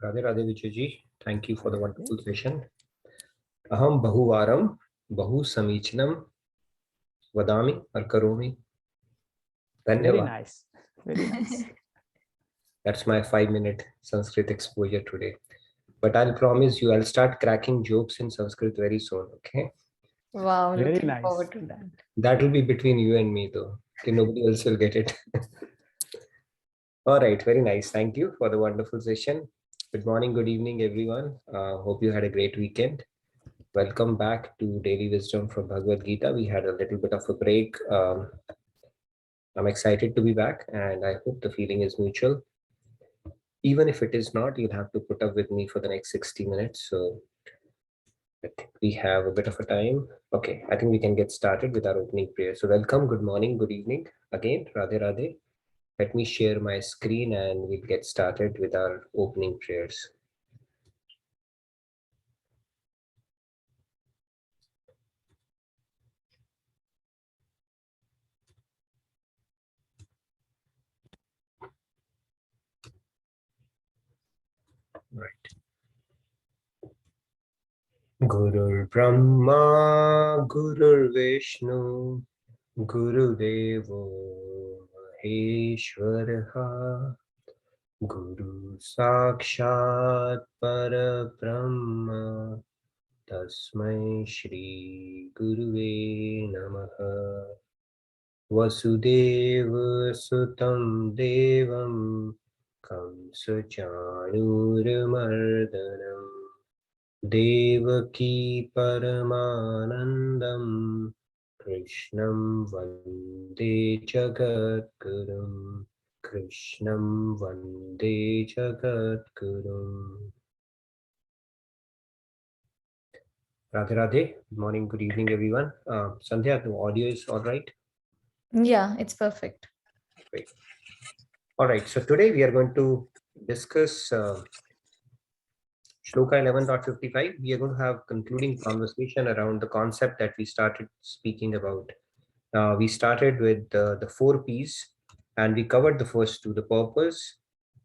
Radhe Radhe Vijayji, thank you for the wonderful session. Aham Bahuvaram Bahu Samichnam Vadami or Karomi. Very Dhanyavad. nice. Very nice. That's my 5-minute Sanskrit exposure today. But I'll promise you, I'll start cracking jokes in Sanskrit very soon. Okay, Wow, Very looking nice. forward to that. that will be between you and me, though. Okay, nobody else will get it. All right, very nice. Thank you for the wonderful session. Good morning, good evening, everyone. Hope you had a great weekend. Welcome back to Daily Wisdom from Bhagavad Gita. We had a little bit of a break. I'm excited to be back, and I hope the feeling is mutual. Even if it is not, you'll have to put up with me for the next 60 minutes. So I think we have a bit of a time. Okay, I think we can get started with our opening prayer. So welcome, good morning, good evening. Again, Radhe Radhe. Let me share my screen and we'll get started with our opening prayers. Right. Gurur Brahma, Gurur Vishnu, Guru Devo Maheshwaraha, Guru Sakshat Parabrahma, Tasmai Shri Guruve Namaha. Vasudeva Sutam Devam Kamsa Chanurmardanam Devaki Paramanandam Krishnam Vande Jagatgurum Krishnam Vande Jagatgurum. Radhe Radhe. Good morning, good evening, everyone. Sandhya, the audio is all right? Yeah, it's perfect. Great. All right, so today we are going to discuss Shloka 11.55. We are going to have concluding conversation around the concept that we started speaking about. We started with the 4 P's and we covered the first 2, the purpose,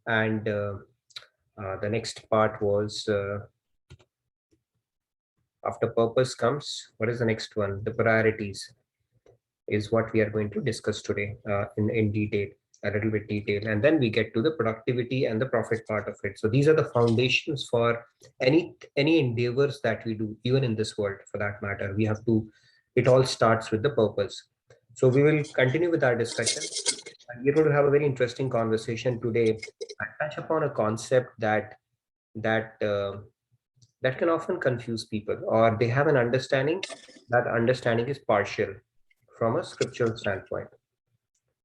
and the next part was after purpose comes, what is the next one? The priorities is what we are going to discuss today in detail, a little bit detail, and then we get to the productivity and the profit part of it. So these are the foundations for any endeavors that we do, even in this world for that matter. We have to, it all starts with the purpose. So we will continue with our discussion, and we're going to have a very interesting conversation today. I touch upon a concept that that can often confuse people, or they have an understanding. That understanding is partial from a scriptural standpoint.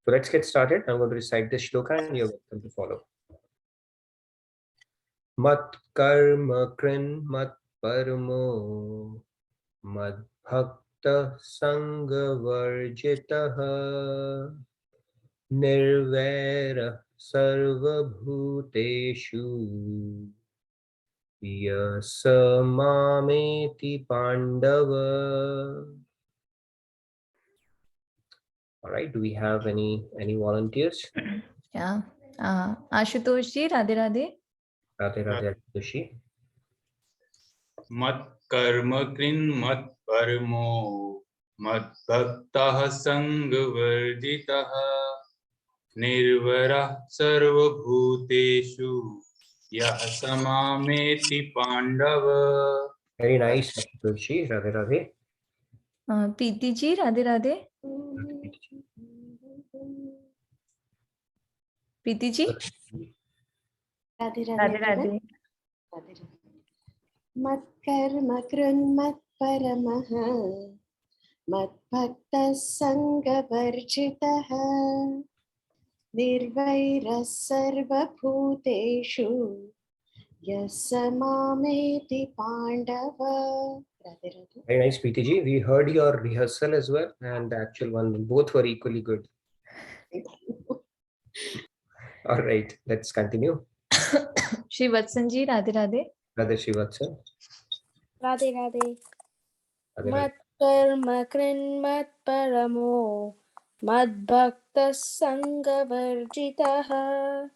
So let's get started. I'm going to recite this shloka and you're welcome to follow. Mat karma krin mat paramo mad bhakta sangha varjitah nirvaira sarva bhuteshu yasa mameti pandava. All right, do we have any volunteers? Yeah. Ashutosh ji, Radhe Radhe. Radhe Radhe Ashutoshi. Mat karma krin mat paramo mat bhaktah sangha varjitah nirvara sarva bhuteshu yah samameti pandava. Very nice, Ashutoshi. Radhe Radhe. Preeti ji, Radhe Radhe. Preeti ji. Radhe Radhe Radhe. Mat karma krun mat paramah mat bhakta sangha varjitah nirvaira sarva bhuteshu yasa mameti pandava. Radhe Radhe. Very nice, Preeti ji. We heard your rehearsal as well, and the actual one. Both were equally good. All right, let's continue. Shri Vatsan ji, Radhe Radhe. Radhe Shivatsa. Radhe Radhe. Radhe Mat karma krin mat paramo mad bhakta sangha varjitah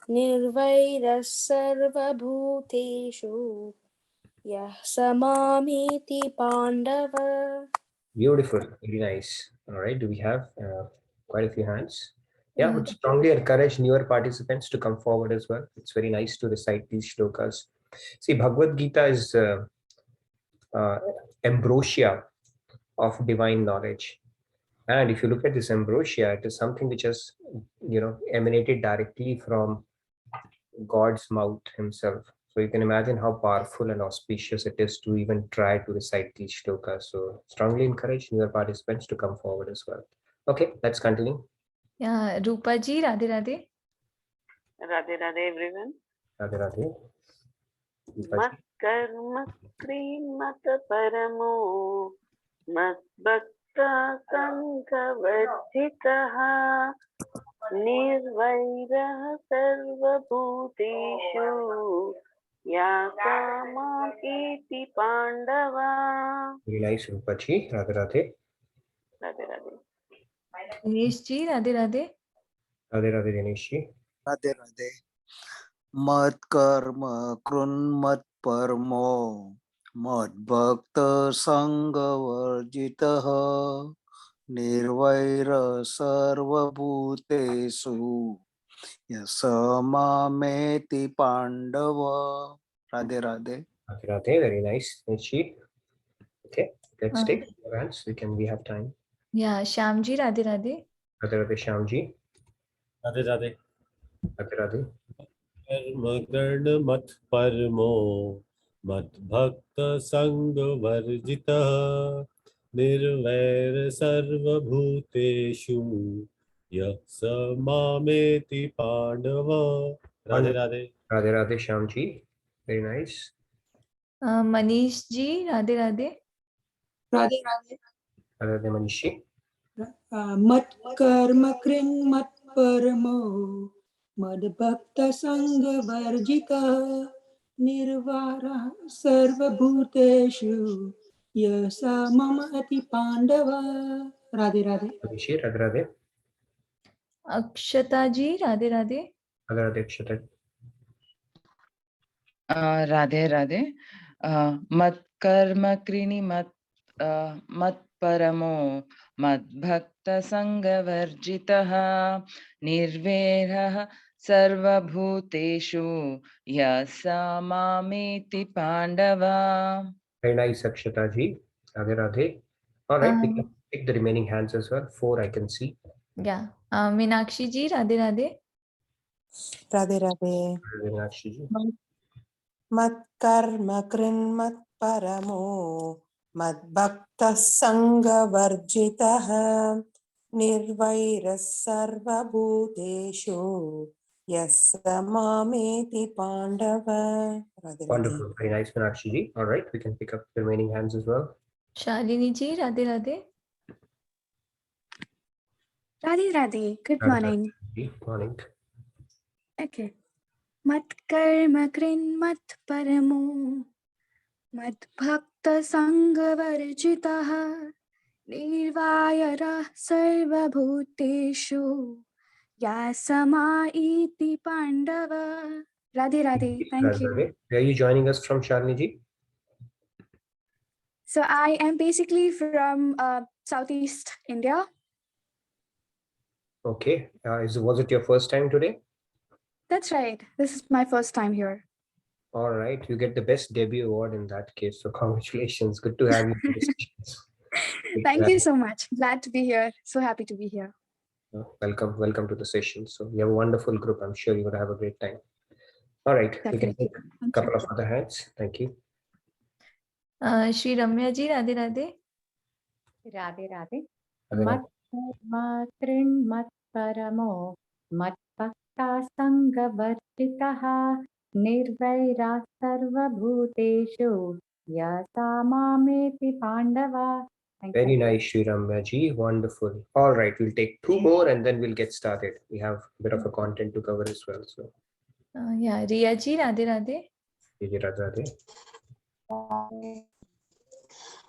निर्वैरः सर्वभूतेषु यः स मामेति Pandava. Beautiful, very nice. All right, do we have quite a few hands? Yeah, Yeah. would strongly encourage newer participants to come forward as well. It's very nice to recite these shlokas. See, Bhagavad Gita is ambrosia of divine knowledge. And if you look at this ambrosia, it is something which has, emanated directly from God's mouth himself. So you can imagine how powerful and auspicious it is to even try to recite these shlokas. So strongly encourage newer participants to come forward as well. Okay, let's continue. Yeah, Rupa ji, Radhe Radhe. Radhe Radhe everyone. Radhe Radhe. Mat karma krimat paramo mat bhakta sangha varjitaha nirvairah sarva bhuteshu yasama iti pandava. Very nice, Rupachi. Radhe Radhe. Radhe Radhe. Dinesh ji, Radhe Radhe. Radhe Radhe, Dinesh. Radhe Radhe. Mat karma krunmat parmo mad bhakta sangha varjitaha nirvaira sarva bhutesu yasa mameti pandava. Radhe Radhe. Radhe Radhe, very nice. Dinesh. Okay, let's Uh, take your hands. We have time. Yeah, Shyam ji, Radhe Radhe. Radhe Radhe, Shyamji. Radhe Radhe Radhe Radhe. कर्म मत परमो मत भक्त संग वर्जितः निर्वैर सर्वभूतेषु यः स मामेति Pandav. Radhe Radhe Radhe Radhe, Shyamji. Very nice. Manish ji, Radhe Radhe. Radhe Radhe. Radhe Radhe, Manishi. Mat karma kring mat paramo mad bhakta sangha varjita nirvara sarva bhuteshu yasa mama ati pandava. Radhe Radhe. Manishi, Radhe Radhe. Akshata ji, Radhe Radhe. Radhe Radhe, Akshata. Radhe Radhe मत कर्म कृणि मत परमो मत भक्त संग वर्जितः निर्वैरः सर्वभूतेषु यः मामेति Pandav. Very nice, Akshata ji. Radhe Radhe. All right, we can take the remaining hands as well. 4 I can see. Yeah, Meenakshi ji, Radhe Radhe. Radhe Radhe. Meenakshi ji. Mat karma krinmat paramo mad bhakta sangha varjitaha nirvaira sarva bhuteshu yassa mameti pandava. Radhe Radhe. Wonderful. Very nice, Meenakshi ji. All right, we can pick up the remaining hands as well. Shalini ji, Radhe Radhe. Radhe Radhe. Good Radhe morning. Radhe ji. Morning. Okay. Mat karma krin mat paramo mat bhakta sangha varjitaha nirvayara sarva bhuteshu yasama iti pandava. Radhe Radhe. Thank Radhe you. Radhe. Where are you joining us from, Shalini ji? So I am basically from Southeast India. Okay. Was it your first time today? That's right. This is my first time here. All right. You get the best debut award in that case. So congratulations. Good to have you in the discussions. Thank you so much. Glad to be here. So happy to be here. Welcome to the session. So you have a wonderful group. I'm sure you're going to have a great time. All right. We can Definitely. take a Thank couple you. of other hands. Thank you. Shri Ramya ji, Radhe Radhe. Radhe Radhe. Radhe Mat karma krin mat paramo mat bhakta sangha varjitaha nirvaira sarva bhuteshu yasa mameti pandava. Thank Very you. nice, Shri Ramya ji. Wonderful. All right. We'll take 2 more and then we'll get started. We have a bit of a content to cover as well. So, Yeah, Riya ji, Radhe Radhe. Radhe Radhe.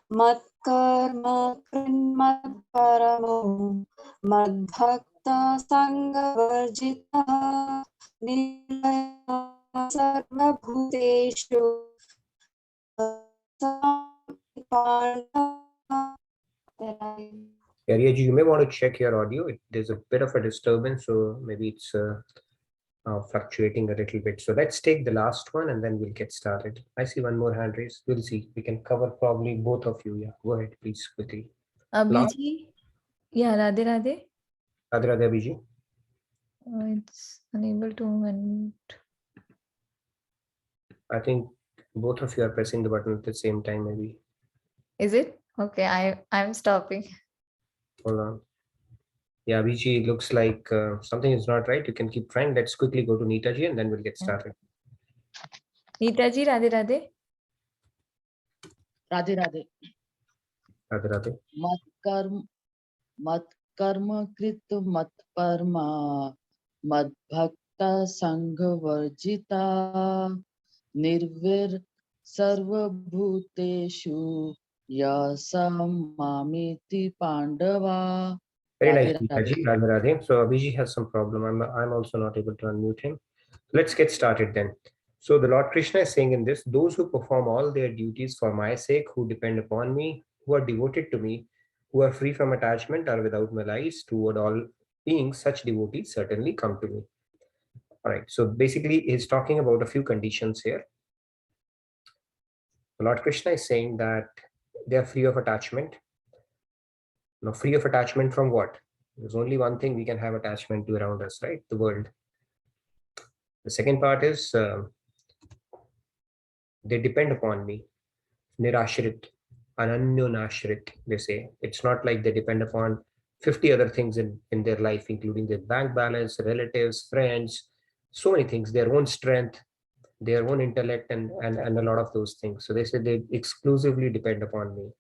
Mat karma krinmat paramo mad bhakta sangha varjitaha निर्वैरः सर्वभूतेषु Aryaji, you may want to check your audio. There's a bit of a disturbance, so maybe it's fluctuating a little bit. So let's take the last one and then we'll get started. I see one more hand raised. We'll see. We can cover probably both of you. Yeah, go ahead, please, quickly. Abhiji, yeah, Radhe Radhe. Radhe Radhe, Abhiji. It's unable to unmute. I think both of you are pressing the button at the same time, maybe. Is it? Okay, I'm stopping. Hold on. Yeah, Abhiji, looks like something is not right. You can keep trying. Let's quickly go to Neetaji and then we'll get started. Neetaji, Radhe Radhe. Radhe Radhe. Radhe Radhe. मत कर्म कृत मत परमा मद भक्त संग वर्जिता निर्विर सर्वभूतेषु यस्मामिति पांडवा. Very nice, Neetaji. Radhe Radhe. So Abhiji has some problem. I'm also not able to unmute him. Let's get started then. So the Lord Krishna is saying in this, those who perform all their duties for my sake, who depend upon me, who are devoted to me, who are free from attachment, are without malice toward all beings, such devotees certainly come to me. All right. So basically, he's talking about a few conditions here. The Lord Krishna is saying that they are free of attachment. Now, free of attachment from what? There's only one thing we can have attachment to around us, right? The world. The second part is they depend upon me. Nirashrit, ananyonashrit, they say. It's not like they depend upon 50 other things in their life, including their bank balance, relatives, friends, so many things, their own strength, their own intellect, and a lot of those things. So they say they exclusively depend upon me.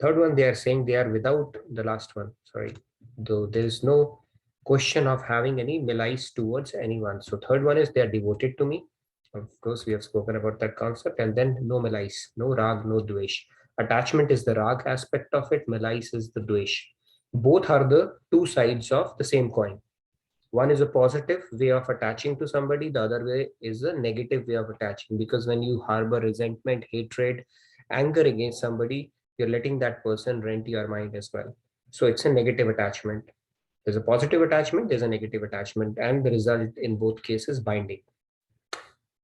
Third one, they are saying they are without the last one. Sorry, though there is no question of having any malice towards anyone. So third one is they are devoted to me. Of course, we have spoken about that concept. And then no malice, no rag, no dvesh. Attachment is the rag aspect of it. Malice is the dvesh. Both are the two sides of the same coin. One is a positive way of attaching to somebody. The other way is a negative way of attaching. Because when you harbor resentment, hatred, anger against somebody, you're letting that person rent your mind as well. So it's a negative attachment. There's a positive attachment, there's a negative attachment, and the result in both cases binding.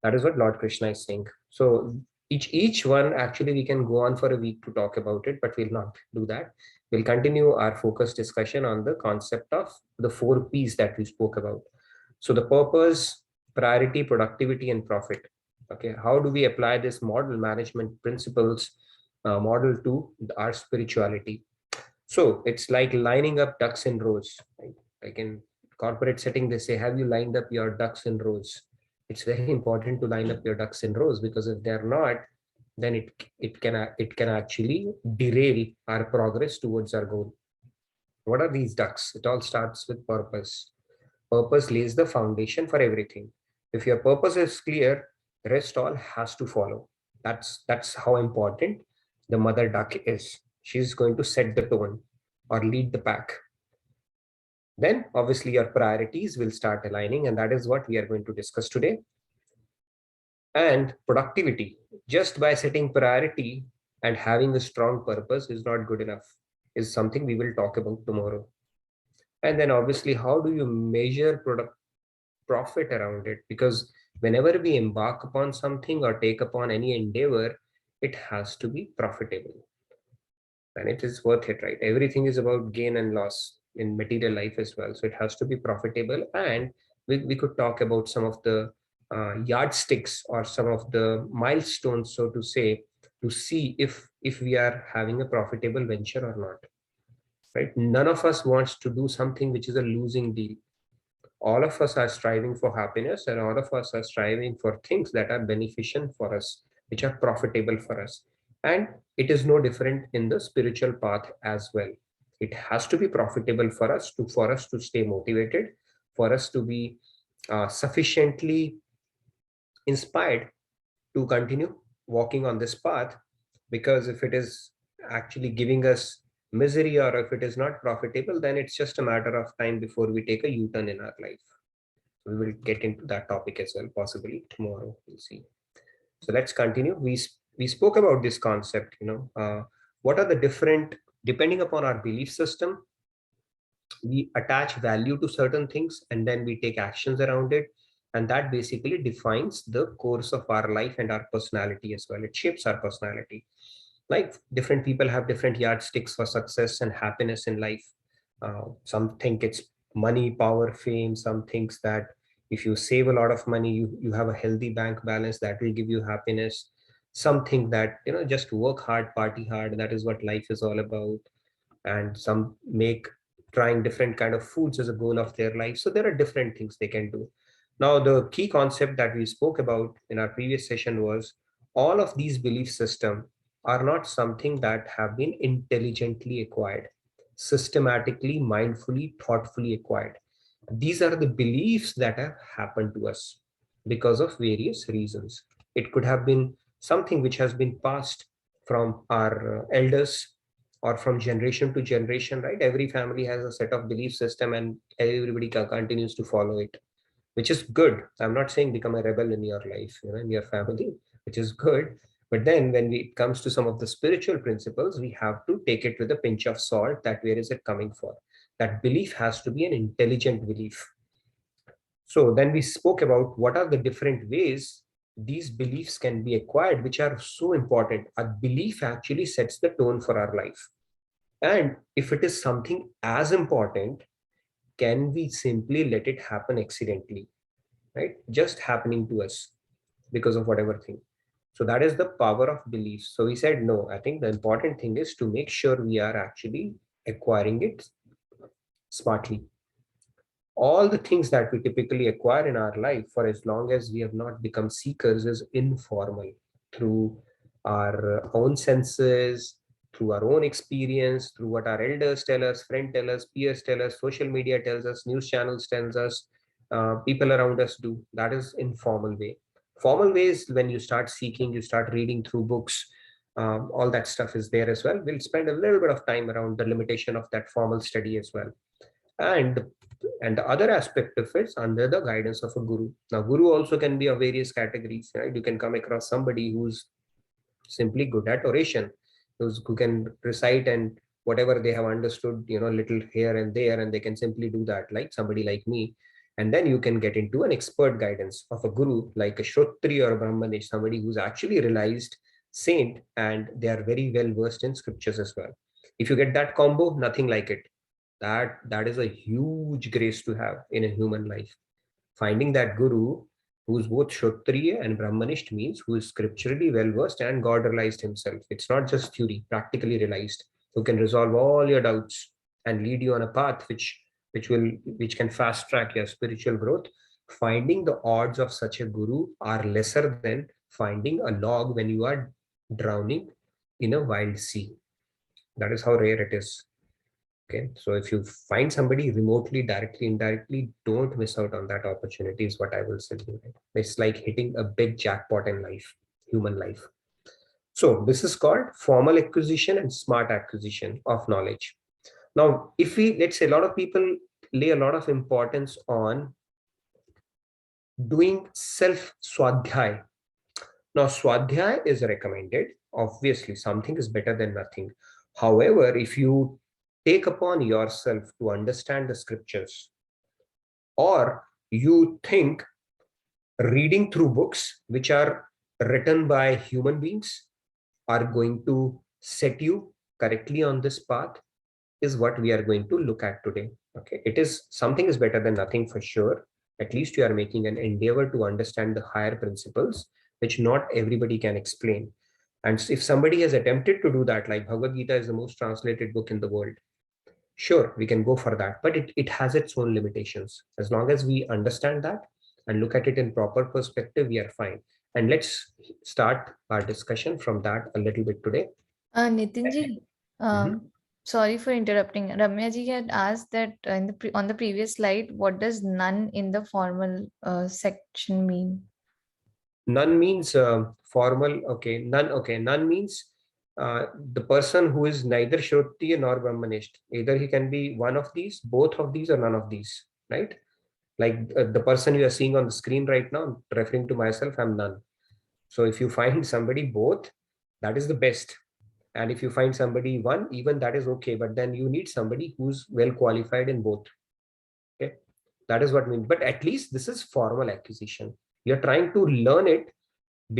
That is what Lord Krishna is saying. So each one, actually we can go on for a week to talk about it, but we'll not do that. We'll continue our focused discussion on the concept of the 4 P's that we spoke about. So the purpose, priority, productivity, and profit. Okay, how do we apply this model management principles model to our spirituality? So it's like lining up ducks in rows. Right? Like in corporate setting, they say, have you lined up your ducks in rows? It's very important to line up your ducks in rows, because if they're not, then it can actually derail our progress towards our goal. What are these ducks? It all starts with purpose. Purpose lays the foundation for everything. If your purpose is clear, the rest all has to follow. That's how important the mother duck is. She's going to set the tone or lead the pack. Then obviously your priorities will start aligning, and that is what we are going to discuss today. And productivity, just by setting priority and having a strong purpose is not good enough, is something we will talk about tomorrow. And then obviously, how do you measure profit around it? Because whenever we embark upon something or take upon any endeavor, it has to be profitable. And it is worth it, right? Everything is about gain and loss in material life as well. So it has to be profitable. And we could talk about some of the yardsticks or some of the milestones, so to say, to see if we are having a profitable venture or not. Right? None of us wants to do something which is a losing deal. All of us are striving for happiness, and all of us are striving for things that are beneficial for us, which are profitable for us. And it is no different in the spiritual path as well. It has to be profitable for us to stay motivated, for us to be sufficiently inspired to continue walking on this path. Because if it is actually giving us misery, or if it is not profitable, then it's just a matter of time before we take a U-turn in our life. We will get into that topic as well, possibly tomorrow. We'll see. So let's continue. We spoke about this concept. What are the different, depending upon our belief system, we attach value to certain things and then we take actions around it, and that basically defines the course of our life and our personality as well. It shapes our personality. Like different people have different yardsticks for success and happiness in life. Some think it's money, power, fame. Some thinks that if you save a lot of money, you have a healthy bank balance, that will give you happiness. Some think that just work hard, party hard, that is what life is all about. And some make trying different kind of foods as a goal of their life. So there are different things they can do. Now the key concept that we spoke about in our previous session was all of these belief systems are not something that have been intelligently acquired, systematically, mindfully, thoughtfully acquired. These are the beliefs that have happened to us because of various reasons. It could have been something which has been passed from our elders or from generation to generation, right? Every family has a set of belief system and everybody continues to follow it, which is good. I'm not saying become a rebel in your life, in your family, which is good. But then when it comes to some of the spiritual principles, we have to take it with a pinch of salt, that where is it coming from? That belief has to be an intelligent belief. So then we spoke about what are the different ways these beliefs can be acquired, which are so important. A belief actually sets the tone for our life. And if it is something as important, can we simply let it happen accidentally, right? Just happening to us because of whatever thing. So that is the power of beliefs. So we said, no, I think the important thing is to make sure we are actually acquiring it smartly. All the things that we typically acquire in our life, for as long as we have not become seekers, is informal, through our own senses, through our own experience, through what our elders tell us, friends tell us, peers tell us, social media tells us, news channels tells us, people around us do. That is informal way. Formal ways, when you start seeking, you start reading through books, all that stuff is there as well. We'll spend a little bit of time around the limitation of that formal study as well. And the other aspect of it is under the guidance of a guru. Now guru also can be of various categories, right? You can come across somebody who's simply good at oration, who can recite and whatever they have understood, little here and there, and they can simply do that, like somebody like me. And then you can get into an expert guidance of a guru, like a Shrotriya or Brahmanish, somebody who's actually realized saint and they are very well versed in scriptures as well. If you get that combo, nothing like it. That is a huge grace to have in a human life. Finding that guru who's both Kshatriya and Brahmanist means who is scripturally well versed and God realized himself. It's not just theory, practically realized, who can resolve all your doubts and lead you on a path which can fast track your spiritual growth. Finding the odds of such a guru are lesser than finding a log when you are drowning in a wild sea. That is how rare it is. Okay, so if you find somebody remotely, directly, indirectly, don't miss out on that opportunity, is what I will say. It's like hitting a big jackpot in life, human life. So this is called formal acquisition and smart acquisition of knowledge. Now, if let's say a lot of people lay a lot of importance on doing self-swadhyay. Now, swadhyay is recommended. Obviously, something is better than nothing. However, if you take upon yourself to understand the scriptures, or you think reading through books which are written by human beings are going to set you correctly on this path, is what we are going to look at today. Okay, it is something is better than nothing for sure. At least you are making an endeavor to understand the higher principles which not everybody can explain. And if somebody has attempted to do that, like Bhagavad Gita is the most translated book in the world, sure, we can go for that, but it has its own limitations. As long as we understand that and look at it in proper perspective, we are fine. And let's start our discussion from that a little bit today. Nitinji, sorry for interrupting. Ramya ji had asked that on the previous slide, what does none in the formal section mean? None means formal. Okay, none. Okay, none means the person who is neither Shrotriya nor Brahmanist. Either he can be one of these, both of these, or none of these, right? Like the person you are seeing on the screen right now, referring to myself, I'm none. So if you find somebody both, that is the best. And if you find somebody one, even that is okay. But then you need somebody who's well qualified in both. Okay, that is what means. But at least this is formal acquisition. You're trying to learn it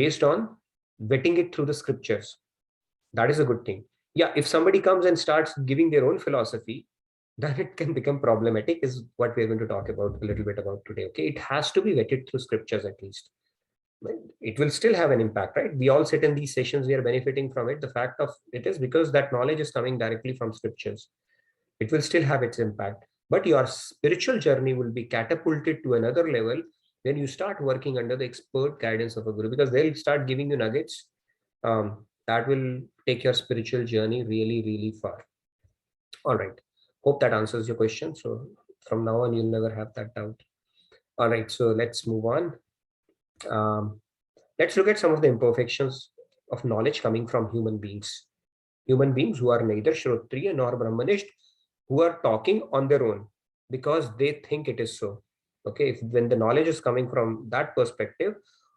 based on vetting it through the scriptures. That is a good thing. Yeah, if somebody comes and starts giving their own philosophy, then it can become problematic, is what we're going to talk about a little bit about today. Okay, it has to be vetted through scriptures at least. It will still have an impact, right? We all sit in these sessions, we are benefiting from it. The fact of it is because that knowledge is coming directly from scriptures. It will still have its impact, but your spiritual journey will be catapulted to another level when you start working under the expert guidance of a guru, because they'll start giving you nuggets that will take your spiritual journey really, really far. All right. Hope that answers your question. So from now on, you'll never have that doubt. All right. So let's move on. Let's look at some of the imperfections of knowledge coming from human beings. Human beings who are neither Shrotriya nor Brahmanist, who are talking on their own because they think it is so. Okay, when the knowledge is coming from that perspective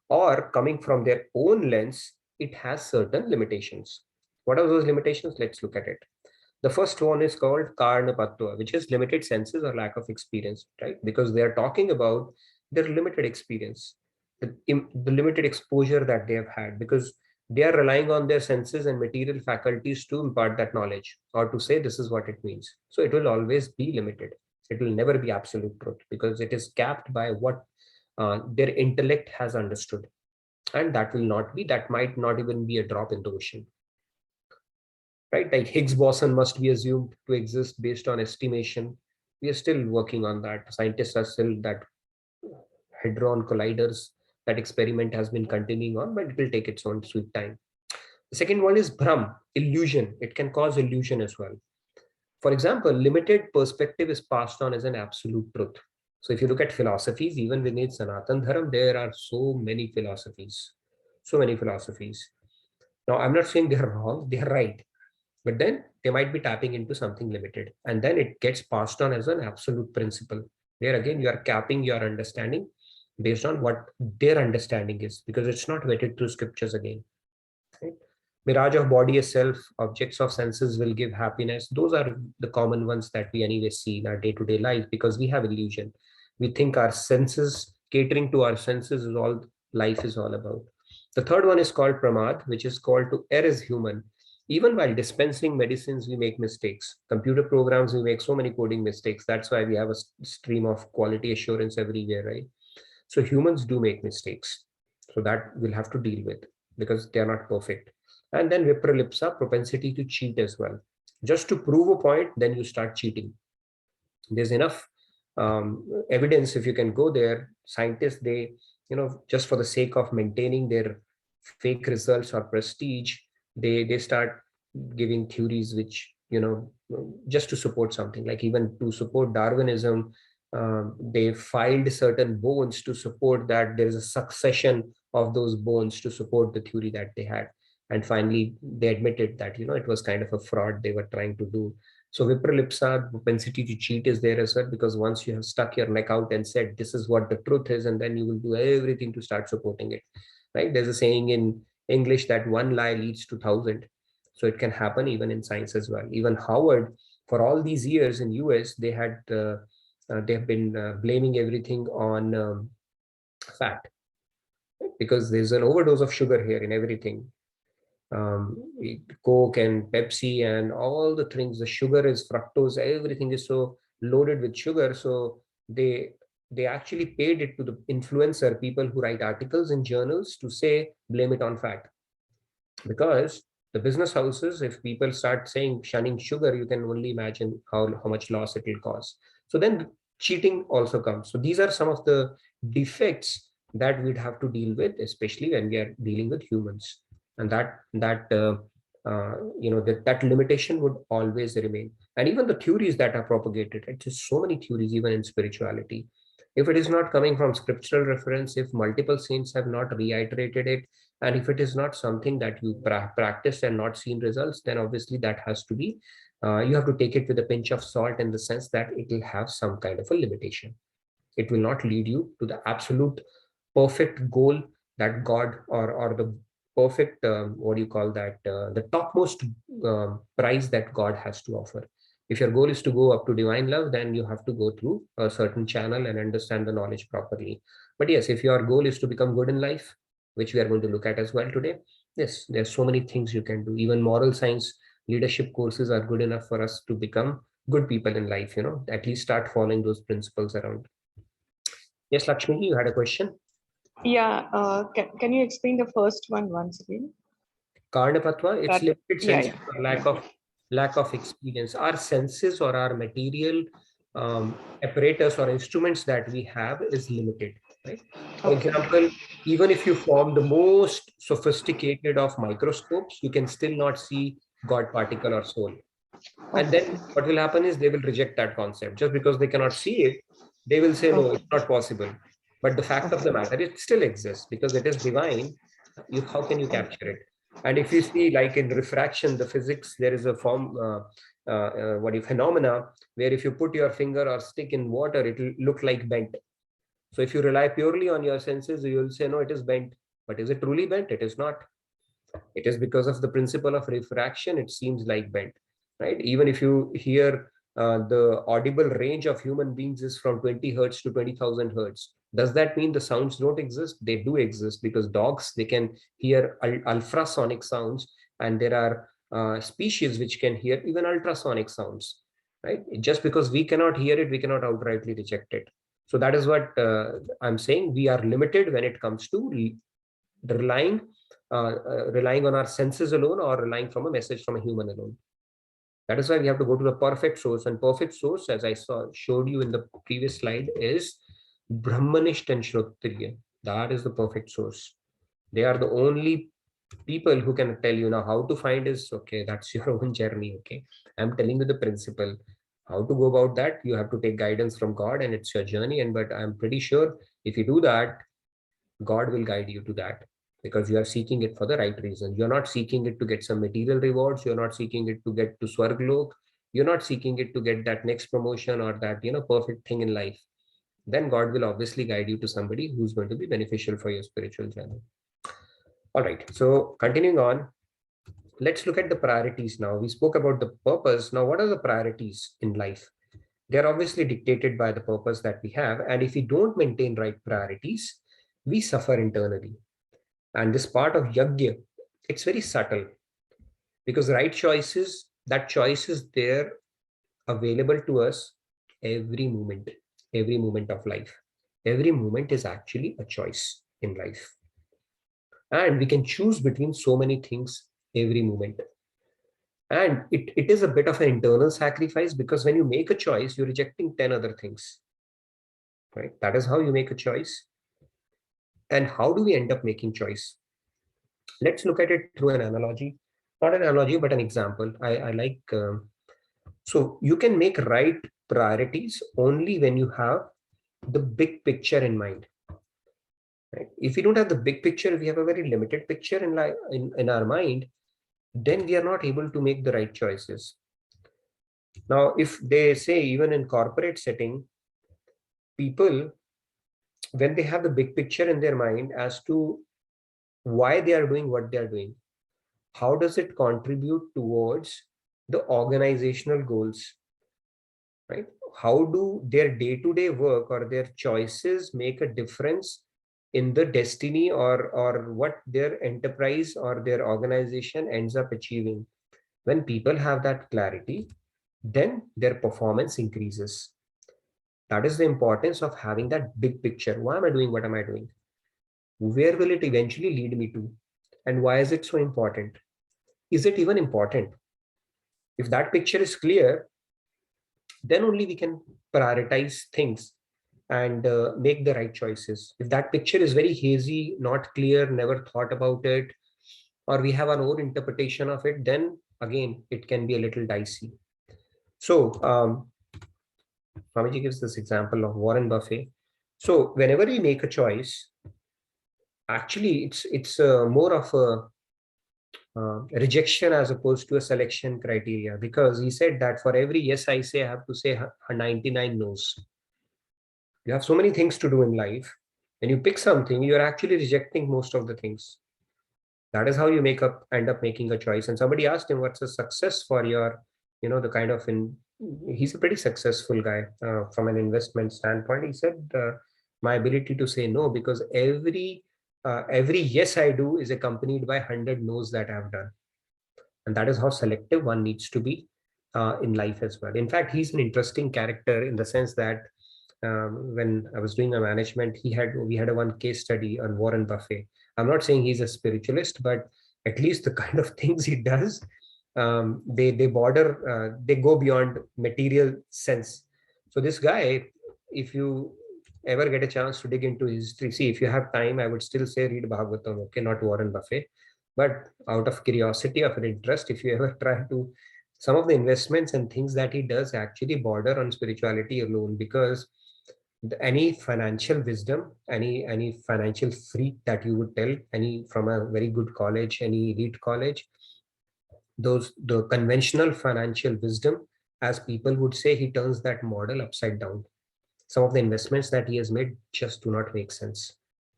or coming from their own lens, it has certain limitations. What are those limitations? Let's look at it. The first one is called Karnapatva, which is limited senses or lack of experience, right? Because they are talking about their limited experience, the limited exposure that they have had, because they are relying on their senses and material faculties to impart that knowledge or to say this is what it means. So it will always be limited. It will never be absolute truth because it is capped by what their intellect has understood. And that will not be, that might not even be a drop in the ocean. Right? Like Higgs boson must be assumed to exist based on estimation. We are still working on that. Scientists are still that hadron colliders. That experiment has been continuing on, but it will take its own sweet time. The second one is Brahm, illusion. It can cause illusion as well. For example, limited perspective is passed on as an absolute truth. So if you look at philosophies, even within Sanatan Dharam, there are so many philosophies. So many philosophies. Now, I'm not saying they're wrong, they're right. But then they might be tapping into something limited. And then it gets passed on as an absolute principle. There again, you are capping your understanding based on what their understanding is, because it's not vetted through scriptures again. Right? Mirage of body as self, objects of senses will give happiness. Those are the common ones that we anyway see in our day-to-day life because we have illusion. We think our senses, catering to our senses is all life is all about. The third one is called pramad, which is called to err as human. Even while dispensing medicines, we make mistakes. Computer programs, we make so many coding mistakes. That's why we have a stream of quality assurance everywhere, right? So humans do make mistakes. So that we'll have to deal with because they are not perfect. And then vipralipsa, propensity to cheat as well. Just to prove a point, then you start cheating. There's enough evidence. If you can go there, scientists, they, just for the sake of maintaining their fake results or prestige, they start giving theories which, just to support something, like even to support Darwinism, they filed certain bones to support that there is a succession of those bones to support the theory that they had. And finally, they admitted that, it was kind of a fraud they were trying to do. So vipralipsa, propensity to cheat, is there as well, because once you have stuck your neck out and said, this is what the truth is, and then you will do everything to start supporting it, right? There's a saying in English that one lie leads to 1,000. So it can happen even in science as well. Even Howard, for all these years in US, they have been blaming everything on fat, because there's an overdose of sugar here in everything. Coke and Pepsi and all the things, the sugar is fructose, everything is so loaded with sugar. So they actually paid it to the influencer people who write articles in journals to say, blame it on fat. Because the business houses, if people start saying shunning sugar, you can only imagine how much loss it will cause. So then cheating also comes. So these are some of the defects that we'd have to deal with, especially when we are dealing with humans. And that limitation would always remain. And even the theories that are propagated, it's just so many theories, even in spirituality. If it is not coming from scriptural reference, if multiple saints have not reiterated it, and if it is not something that you practiced and not seen results, then obviously that has to be, you have to take it with a pinch of salt, in the sense that it will have some kind of a limitation. It will not lead you to the absolute perfect goal that God or the perfect, what do you call that, the topmost prize that God has to offer. If your goal is to go up to divine love, then you have to go through a certain channel and understand the knowledge properly. But yes, if your goal is to become good in life, which we are going to look at as well today, yes, there's so many things you can do. Even moral science leadership courses are good enough for us to become good people in life, at least start following those principles around. Yes, Lakshmi, you had a question? Yeah, can you explain the first one once again? Karnapatva, it's limited sense, Yeah. lack of experience. Our senses or our material apparatus or instruments that we have is limited, right? For example, even if you form the most sophisticated of microscopes, you can still not see God particle or soul. And then what will happen is they will reject that concept. Just because they cannot see it, they will say, no, it's not possible. But the fact of the matter, it still exists because it is divine. How can you capture it? And if you see, like in refraction, the physics, there is a form, phenomena, where if you put your finger or stick in water, it will look like bent. So if you rely purely on your senses, you will say, no, it is bent. But is it truly bent? It is not. It is because of the principle of refraction, it seems like bent, right? Even if you hear the audible range of human beings is from 20 hertz to 20,000 hertz. Does that mean the sounds don't exist? They do exist, because dogs, they can hear ultrasonic sounds, and there are species which can hear even ultrasonic sounds, right? Just because we cannot hear it, we cannot outrightly reject it. So that is what I'm saying. We are limited when it comes to relying on our senses alone, or relying from a message from a human alone. That is why we have to go to the perfect source. And perfect source, as I showed you in the previous slide, is Brahmanishta and Shrotriya. That is the perfect source. They are the only people who can tell you. Now how to find is, okay, that's your own journey. Okay, I'm telling you the principle. How to go about that, you have to take guidance from God, and it's your journey. And but I'm pretty sure if you do that, God will guide you to that, because you are seeking it for the right reason. You're not seeking it to get some material rewards. You're not seeking it to get to Swarglok. You're not seeking it to get that next promotion or that, perfect thing in life. Then God will obviously guide you to somebody who's going to be beneficial for your spiritual journey. All right. So continuing on, let's look at the priorities now. We spoke about the purpose. Now, what are the priorities in life? They're obviously dictated by the purpose that we have. And if we don't maintain right priorities, we suffer internally. And this part of yajna, it's very subtle, because right choices, that choice is there available to us every moment of life. Every moment is actually a choice in life. And we can choose between so many things every moment. And it is a bit of an internal sacrifice, because when you make a choice, you're rejecting 10 other things, right? That is how you make a choice. And how do we end up making choice? Let's look at it through an analogy, not an analogy, but an example. I like, so you can make right priorities only when you have the big picture in mind, right? If we don't have the big picture, if we have a very limited picture in our mind, then we are not able to make the right choices. Now, if they say, even in corporate setting, people, when they have the big picture in their mind as to why they are doing what they are doing, how does it contribute towards the organizational goals, right? How do their day-to-day work or their choices make a difference in the destiny or what their enterprise or their organization ends up achieving? When people have that clarity, then their performance increases. That is the importance of having that big picture. Why am I doing what am I doing? Where will it eventually lead me to? And why is it so important? Is it even important? If that picture is clear, then only we can prioritize things and make the right choices. If that picture is very hazy, not clear, never thought about it, or we have our own interpretation of it, then again, it can be a little dicey. So, Swamiji gives this example of Warren Buffett. So whenever we make a choice, actually it's more of a rejection as opposed to a selection criteria, because he said that for every yes I say, I have to say 99 no's. You have so many things to do in life. When you pick something, you're actually rejecting most of the things. That is how you end up making a choice. And somebody asked him, what's a success for your, the kind of he's a pretty successful guy from an investment standpoint. He said, my ability to say no, because every yes I do is accompanied by 100 no's that I've done. And that is how selective one needs to be in life as well. In fact, he's an interesting character in the sense that when I was doing my management, we had a one case study on Warren Buffett. I'm not saying he's a spiritualist, but at least the kind of things he does, they go beyond material sense. So this guy, if you ever get a chance to dig into history, see, if you have time, I would still say read Bhagavatam, okay, not Warren Buffett. But out of curiosity, of an interest, if you ever try to, some of the investments and things that he does actually border on spirituality alone, because any financial wisdom, any financial freak that you would tell, any from a very good college, any elite college, the conventional financial wisdom, as people would say, he turns that model upside down. Some of the investments that he has made just do not make sense,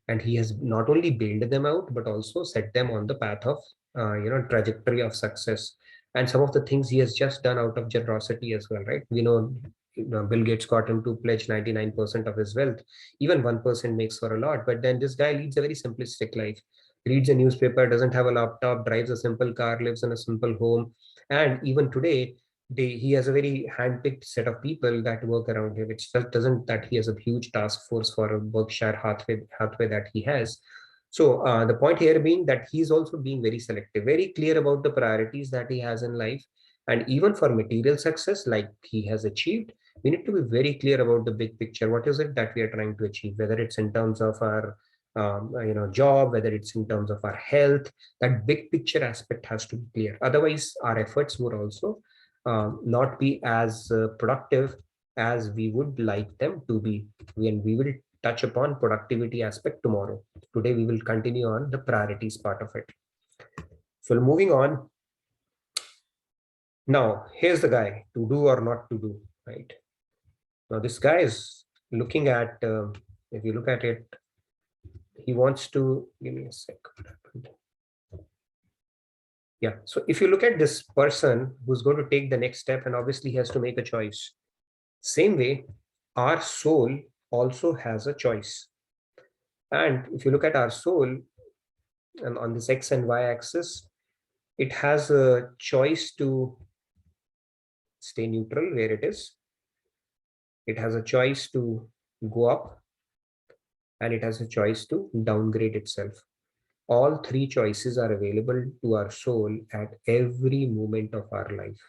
and he has not only bailed them out but also set them on the path of trajectory of success. And some of the things he has just done out of generosity as well, right? Bill Gates got him to pledge 99% of his wealth. Even 1% makes for a lot, but then this guy leads a very simplistic life, reads a newspaper, doesn't have a laptop, drives a simple car, lives in a simple home. And even today, he has a very hand-picked set of people that work around him. It's just doesn't that he has a huge task force for a Berkshire Hathaway that he has. So the point here being that he's also being very selective, very clear about the priorities that he has in life. And even for material success, like he has achieved, we need to be very clear about the big picture. What is it that we are trying to achieve, whether it's in terms of our job, whether it's in terms of our health. That big picture aspect has to be clear. Otherwise, our efforts would also not be as productive as we would like them to be. And we will touch upon productivity aspect tomorrow. Today, we will continue on the priorities part of it. So moving on. Now, here's the guy, to do or not to do, right? Now, this guy is looking at, if you look at it, he wants to, give me a second. Yeah, so if you look at this person who's going to take the next step, and obviously he has to make a choice. Same way, our soul also has a choice. And if you look at our soul, and on this X and Y axis, it has a choice to stay neutral where it is. It has a choice to go up, and it has a choice to downgrade itself. All three choices are available to our soul at every moment of our life.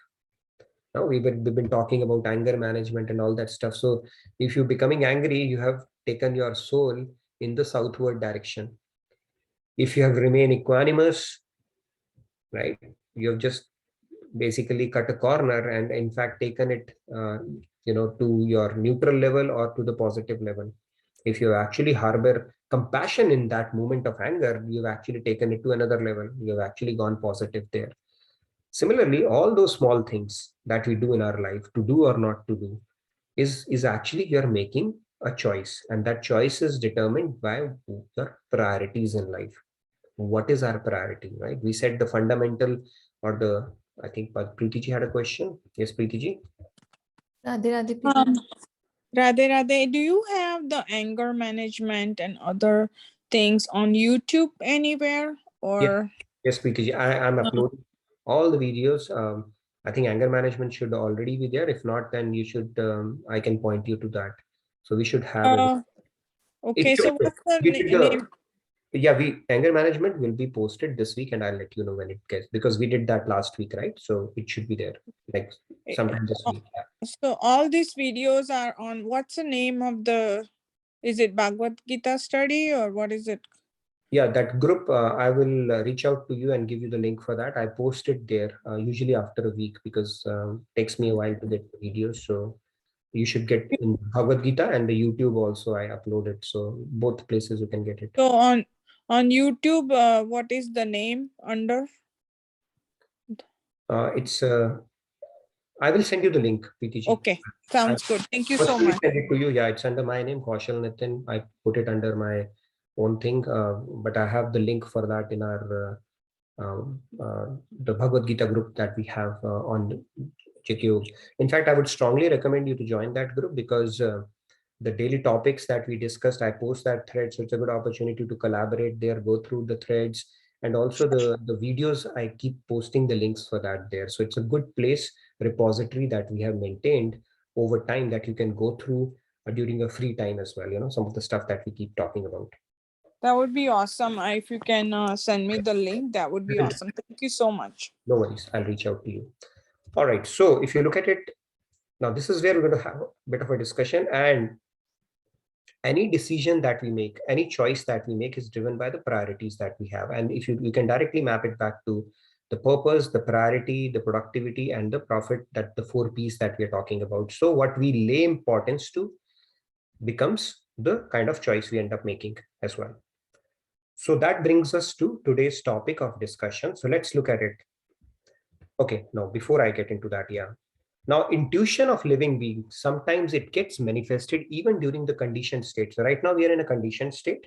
Now we've been talking about anger management and all that stuff. So if you're becoming angry, you have taken your soul in the southward direction. If you have remained equanimous, right, you have just basically cut a corner and in fact taken it to your neutral level or to the positive level. If you actually harbor compassion in that moment of anger, you've actually taken it to another level. You've actually gone positive there. Similarly, all those small things that we do in our life, to do or not to do, is actually you're making a choice, and that choice is determined by your priorities in life. What is our priority, right? We said the fundamental, or the, I think Preeti ji had a question. Yes, Preeti ji. Radhe Radhe, Preeti. Radhe Radhe, do you have the anger management and other things on YouTube anywhere? Or yes, Preeti ji, I'm uploading all the videos. I think anger management should already be there. If not, then you should, I can point you to that. So we should have it. Okay, so what's the name? Yeah, anger management will be posted this week, and I'll let you know when it gets, because we did that last week, right? So it should be there like sometime this week. Yeah. So all these videos are on, what's the name of is it Bhagavad Gita study or what is it? Yeah, that group, I will reach out to you and give you the link for that. I post it there usually after a week, because it takes me a while to get the videos. So you should get in Bhagavad Gita, and the YouTube also I upload it. So both places you can get it. So on YouTube, what is the name under? It's I will send you the link, PTG. Okay, sounds good. Thank you so Personally much. send it to you. Yeah, it's under my name, Kaushal Nitin. I put it under my own thing, but I have the link for that in our the Bhagavad Gita group that we have on JQ. In fact, I would strongly recommend you to join that group because the daily topics that we discussed, I post that thread, so it's a good opportunity to collaborate there, go through the threads, and also the videos. I keep posting the links for that there, so it's a good place repository that we have maintained over time that you can go through during your free time as well. You know, some of the stuff that we keep talking about. That would be awesome. If you can send me the link, that would be awesome. Thank you so much. No worries, I'll reach out to you. All right, so if you look at it now, this is where we're going to have a bit of a discussion, and any decision that we make, any choice that we make is driven by the priorities that we have. And if you can directly map it back to the purpose, the priority, the productivity, and the profit, that the 4 P's that we are talking about. So what we lay importance to becomes the kind of choice we end up making as well. So that brings us to today's topic of discussion. So let's look at it. Okay, now before I get into that, now, intuition of living beings, sometimes it gets manifested even during the conditioned state. So right now we are in a conditioned state.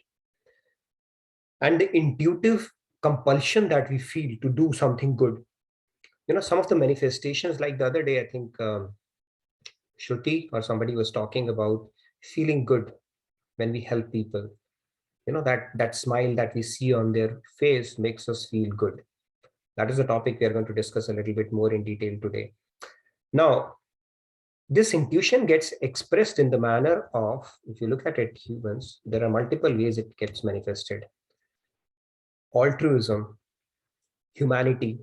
And the intuitive compulsion that we feel to do something good. You know, some of the manifestations, like the other day, I think Shruti or somebody was talking about feeling good when we help people. You know, that smile that we see on their face makes us feel good. That is a topic we are going to discuss a little bit more in detail today. Now, this intuition gets expressed in the manner of, if you look at it, humans, there are multiple ways it gets manifested. Altruism, humanity,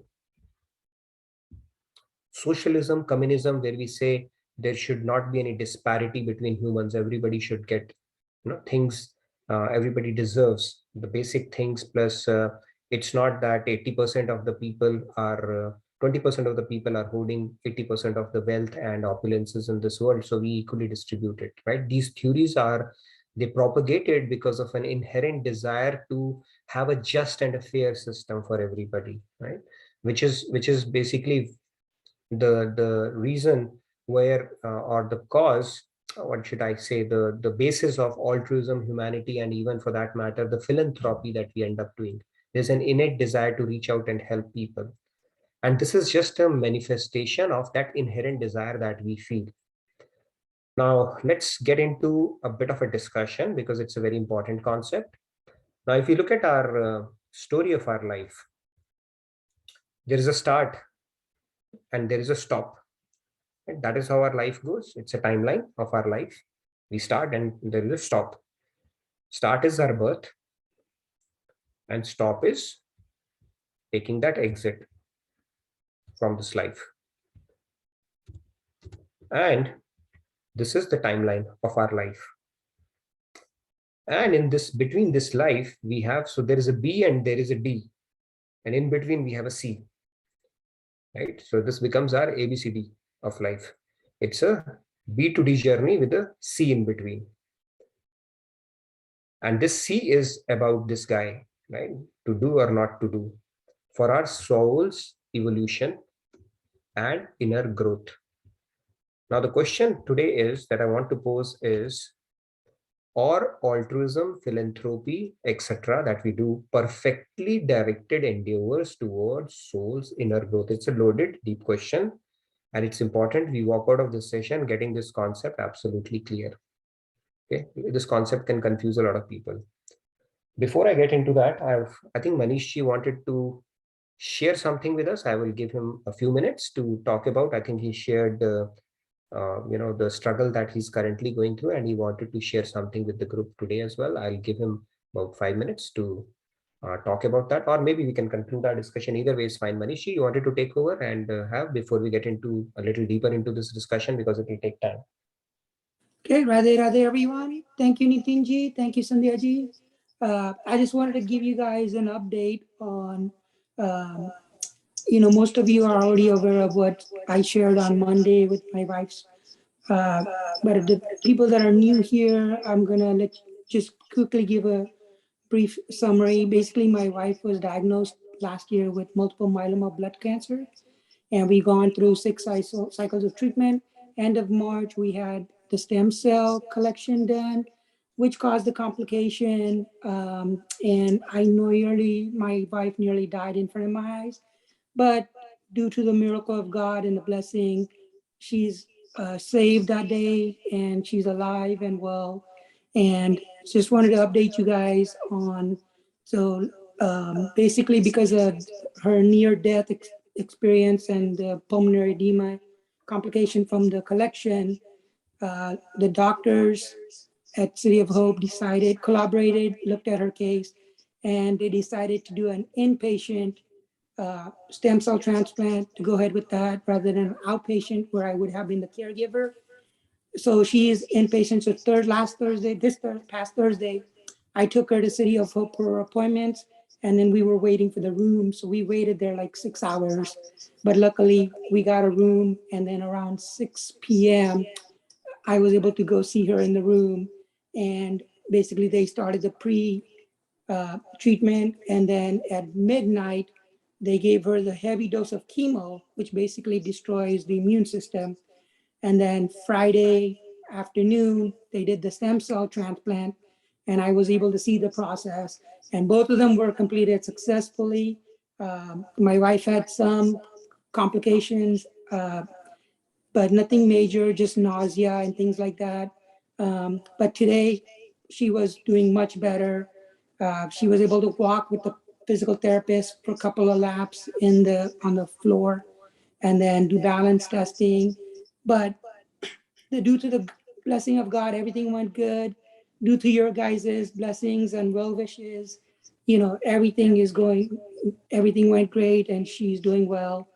socialism, communism, where we say there should not be any disparity between humans. Everybody should get, you know, things everybody deserves, the basic things, plus it's not that 80% of the people are 20% of the people are holding 80% of the wealth and opulences in this world, so we equally distribute it, right? These theories are, they propagated because of an inherent desire to have a just and a fair system for everybody, right? Which is basically the reason where or the cause, what should I say, the basis of altruism, humanity, and even for that matter the philanthropy that we end up doing. There's an innate desire to reach out and help people, and this is just a manifestation of that inherent desire that we feel. Now let's get into a bit of a discussion because it's a very important concept. Now if you look at our story of our life, there is a start and there is a stop. And that is how our life goes. It's a timeline of our life. We start and there is a stop. Start is our birth and stop is taking that exit from this life. And this is the timeline of our life. And in this, between this life, we have, so there is a B and there is a D. And in between we have a C, right? So this becomes our ABCD of life. It's a B to D journey with a C in between. And this C is about this guy, right? To do or not to do, for our soul's evolution and inner growth. Now, the question today is that I want to pose is, or altruism, philanthropy, etc., that we do perfectly directed endeavors towards soul's inner growth? It's a loaded, deep question, and it's important we walk out of this session getting this concept absolutely clear. Okay, this concept can confuse a lot of people. Before I get into that, I think Manishji wanted to share something with us. I will give him a few minutes to talk about. I think he shared the struggle that he's currently going through, and he wanted to share something with the group today as well. I'll give him about 5 minutes to talk about that, or maybe we can conclude our discussion. Either way is fine. Manishji, you wanted to take over and have before we get into a little deeper into this discussion, because it will take time. Okay, Radhe Radhe everyone. Thank you, Nitinji. Thank you, Sandhyaji. I just wanted to give you guys an update on, most of you are already aware of what I shared on Monday with my wife's. But if the people that are new here, I'm gonna just quickly give a brief summary. Basically, my wife was diagnosed last year with multiple myeloma blood cancer. And we gone through 6 cycles of treatment. End of March, we had the stem cell collection done, which caused the complication. And I nearly, my wife nearly died in front of my eyes. But due to the miracle of God and the blessing, she's saved that day and she's alive and well. And just wanted to update you guys on, so basically because of her near-death experience and the pulmonary edema complication from the collection, the doctors at City of Hope collaborated, looked at her case, and they decided to do an inpatient stem cell transplant, to go ahead with that rather than an outpatient where I would have been the caregiver. So she is inpatient. So past Thursday, I took her to City of Hope for appointments, and then we were waiting for the room. So we waited there like 6 hours, but luckily we got a room. And then around 6 p.m., I was able to go see her in the room, and basically they started the treatment. And then at midnight, they gave her the heavy dose of chemo, which basically destroys the immune system. And then Friday afternoon, they did the stem cell transplant, and I was able to see the process. And both of them were completed successfully. My wife had some complications, but nothing major, just nausea and things like that. But today, she was doing much better. She was able to walk with the physical therapist for a couple of laps on the floor, and then do balance testing. But due to the blessing of God, everything went good. Due to your guys' blessings and well wishes, everything went great, and she's doing well.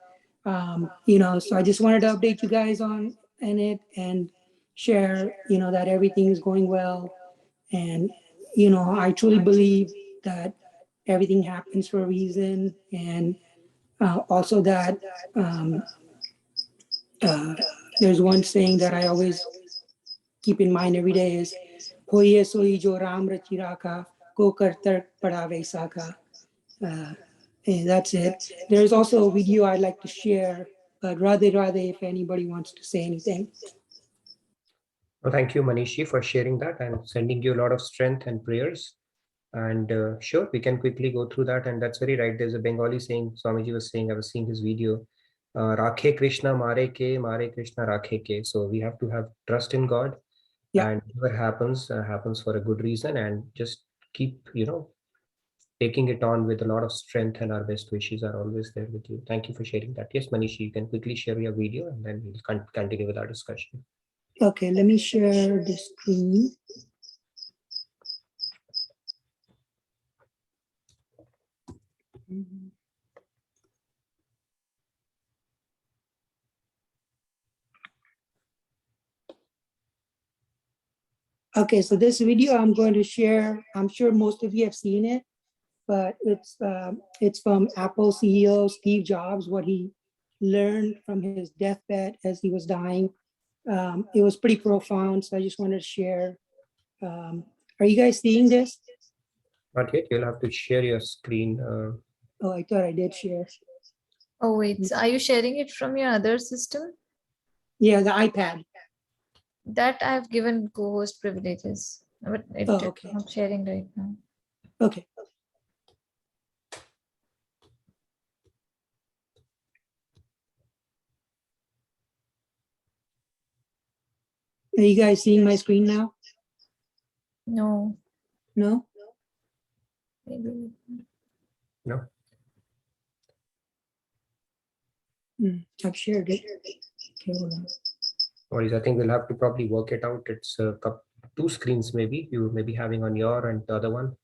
So I just wanted to update you guys on it and share, that everything is going well. And, I truly believe that everything happens for a reason. And also that there's one saying that I always keep in mind every day is, "Hoye soi jo Ram rachi rakha, ko kar tark pada vaisa ka." And that's it. There's also a video I'd like to share, but Radhe Radhe, if anybody wants to say anything. Well, thank you, Manishi, for sharing that and sending you a lot of strength and prayers. And sure, we can quickly go through that. And that's very right. There's a Bengali saying, Swamiji was saying, I was seeing his video, Rakhe Krishna Mare Krishna Rakhe Ke. So we have to have trust in God. Yeah. And whatever happens for a good reason. And just keep, taking it on with a lot of strength, and our best wishes are always there with you. Thank you for sharing that. Yes, Manishi, you can quickly share your video and then we'll continue with our discussion. Okay, let me share the screen. Okay, so this video I'm going to share, I'm sure most of you have seen it, but it's from Apple CEO Steve Jobs, what he learned from his deathbed as he was dying. It was pretty profound, so I just wanted to share. Are you guys seeing this? Not yet. You'll have to share your screen. Oh, I thought I did share. Oh, wait. So are you sharing it from your other system? Yeah, the iPad. That I've given co-host privileges, but okay. I'm sharing right now. Okay. Are you guys seeing my screen now? No. No? Maybe. No. I've shared it. Okay, hold on. I think we'll have to probably work it out. It's two screens maybe. You may be having on your and the other one.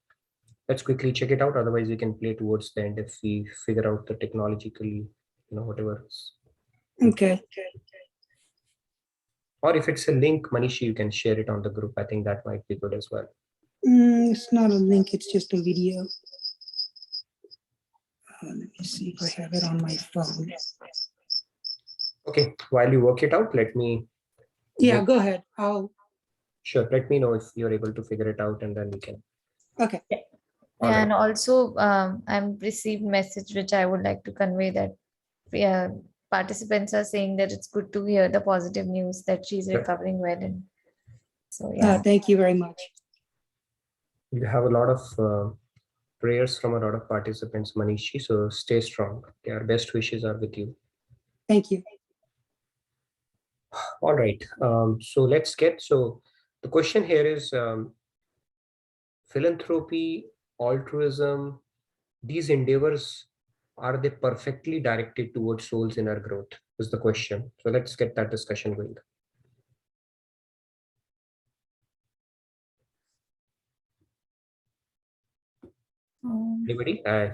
Let's quickly check it out. Otherwise, we can play towards the end if we figure out the technologically, whatever. Okay. Or if it's a link, Manishi, you can share it on the group. I think that might be good as well. It's not a link. It's just a video. Let me see if I have it on my phone. Okay. While you work it out, let me. Yeah, go ahead. Sure. Let me know if you're able to figure it out, and then we can. Okay. Yeah, right. And also I've received message which I would like to convey that participants are saying that it's good to hear the positive news that she's recovering well. And so, yeah. Thank you very much. You have a lot of prayers from a lot of participants, Manishi. So stay strong. Our best wishes are with you. Thank you. All right. So let's get. So the question here is philanthropy, altruism, these endeavors, are they perfectly directed towards soul's inner growth? Is the question. So let's get that discussion going. Anybody? I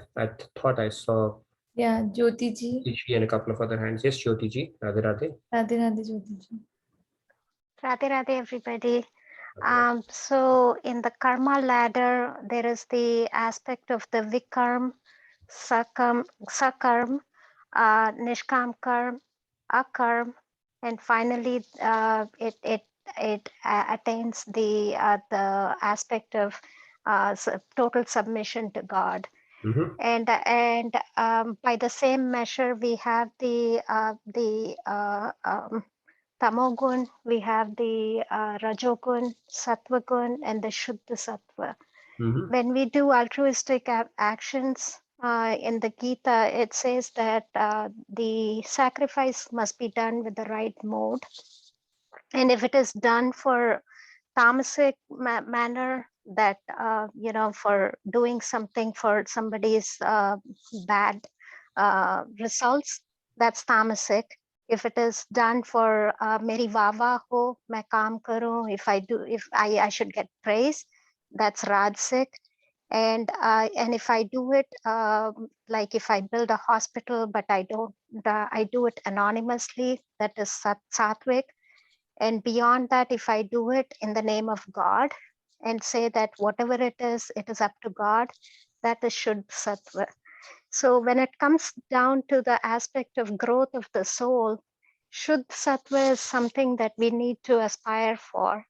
thought I saw. Yeah, Jyoti ji. And a couple of other hands. Yes, Jyoti ji. Radhe Radhe. Radhe Radhe, Jyoti ji. Radhe Radhe, everybody. So in the karma ladder, there is the aspect of the vikarm, sakarm, nishkam karm, akarm, and finally it attains the aspect of total submission to God. And by the same measure, we have the tamogun, we have the rajogun, sattvagun, and the shuddha sattva. When we do altruistic actions in the Gita, it says that the sacrifice must be done with the right mode. And if it is done for tamasic manner, that for doing something for somebody's bad results, that's tamasic. If it is done for meri vava ho, main kaam karu, if I should get praise, that's rajasic. And if I do it like if I build a hospital, but I do it anonymously, that is sattvic. And beyond that, if I do it in the name of God and say that whatever it is up to God, that is Shuddha Sattva. So when it comes down to the aspect of growth of the soul, Shuddha Sattva is something that we need to aspire for.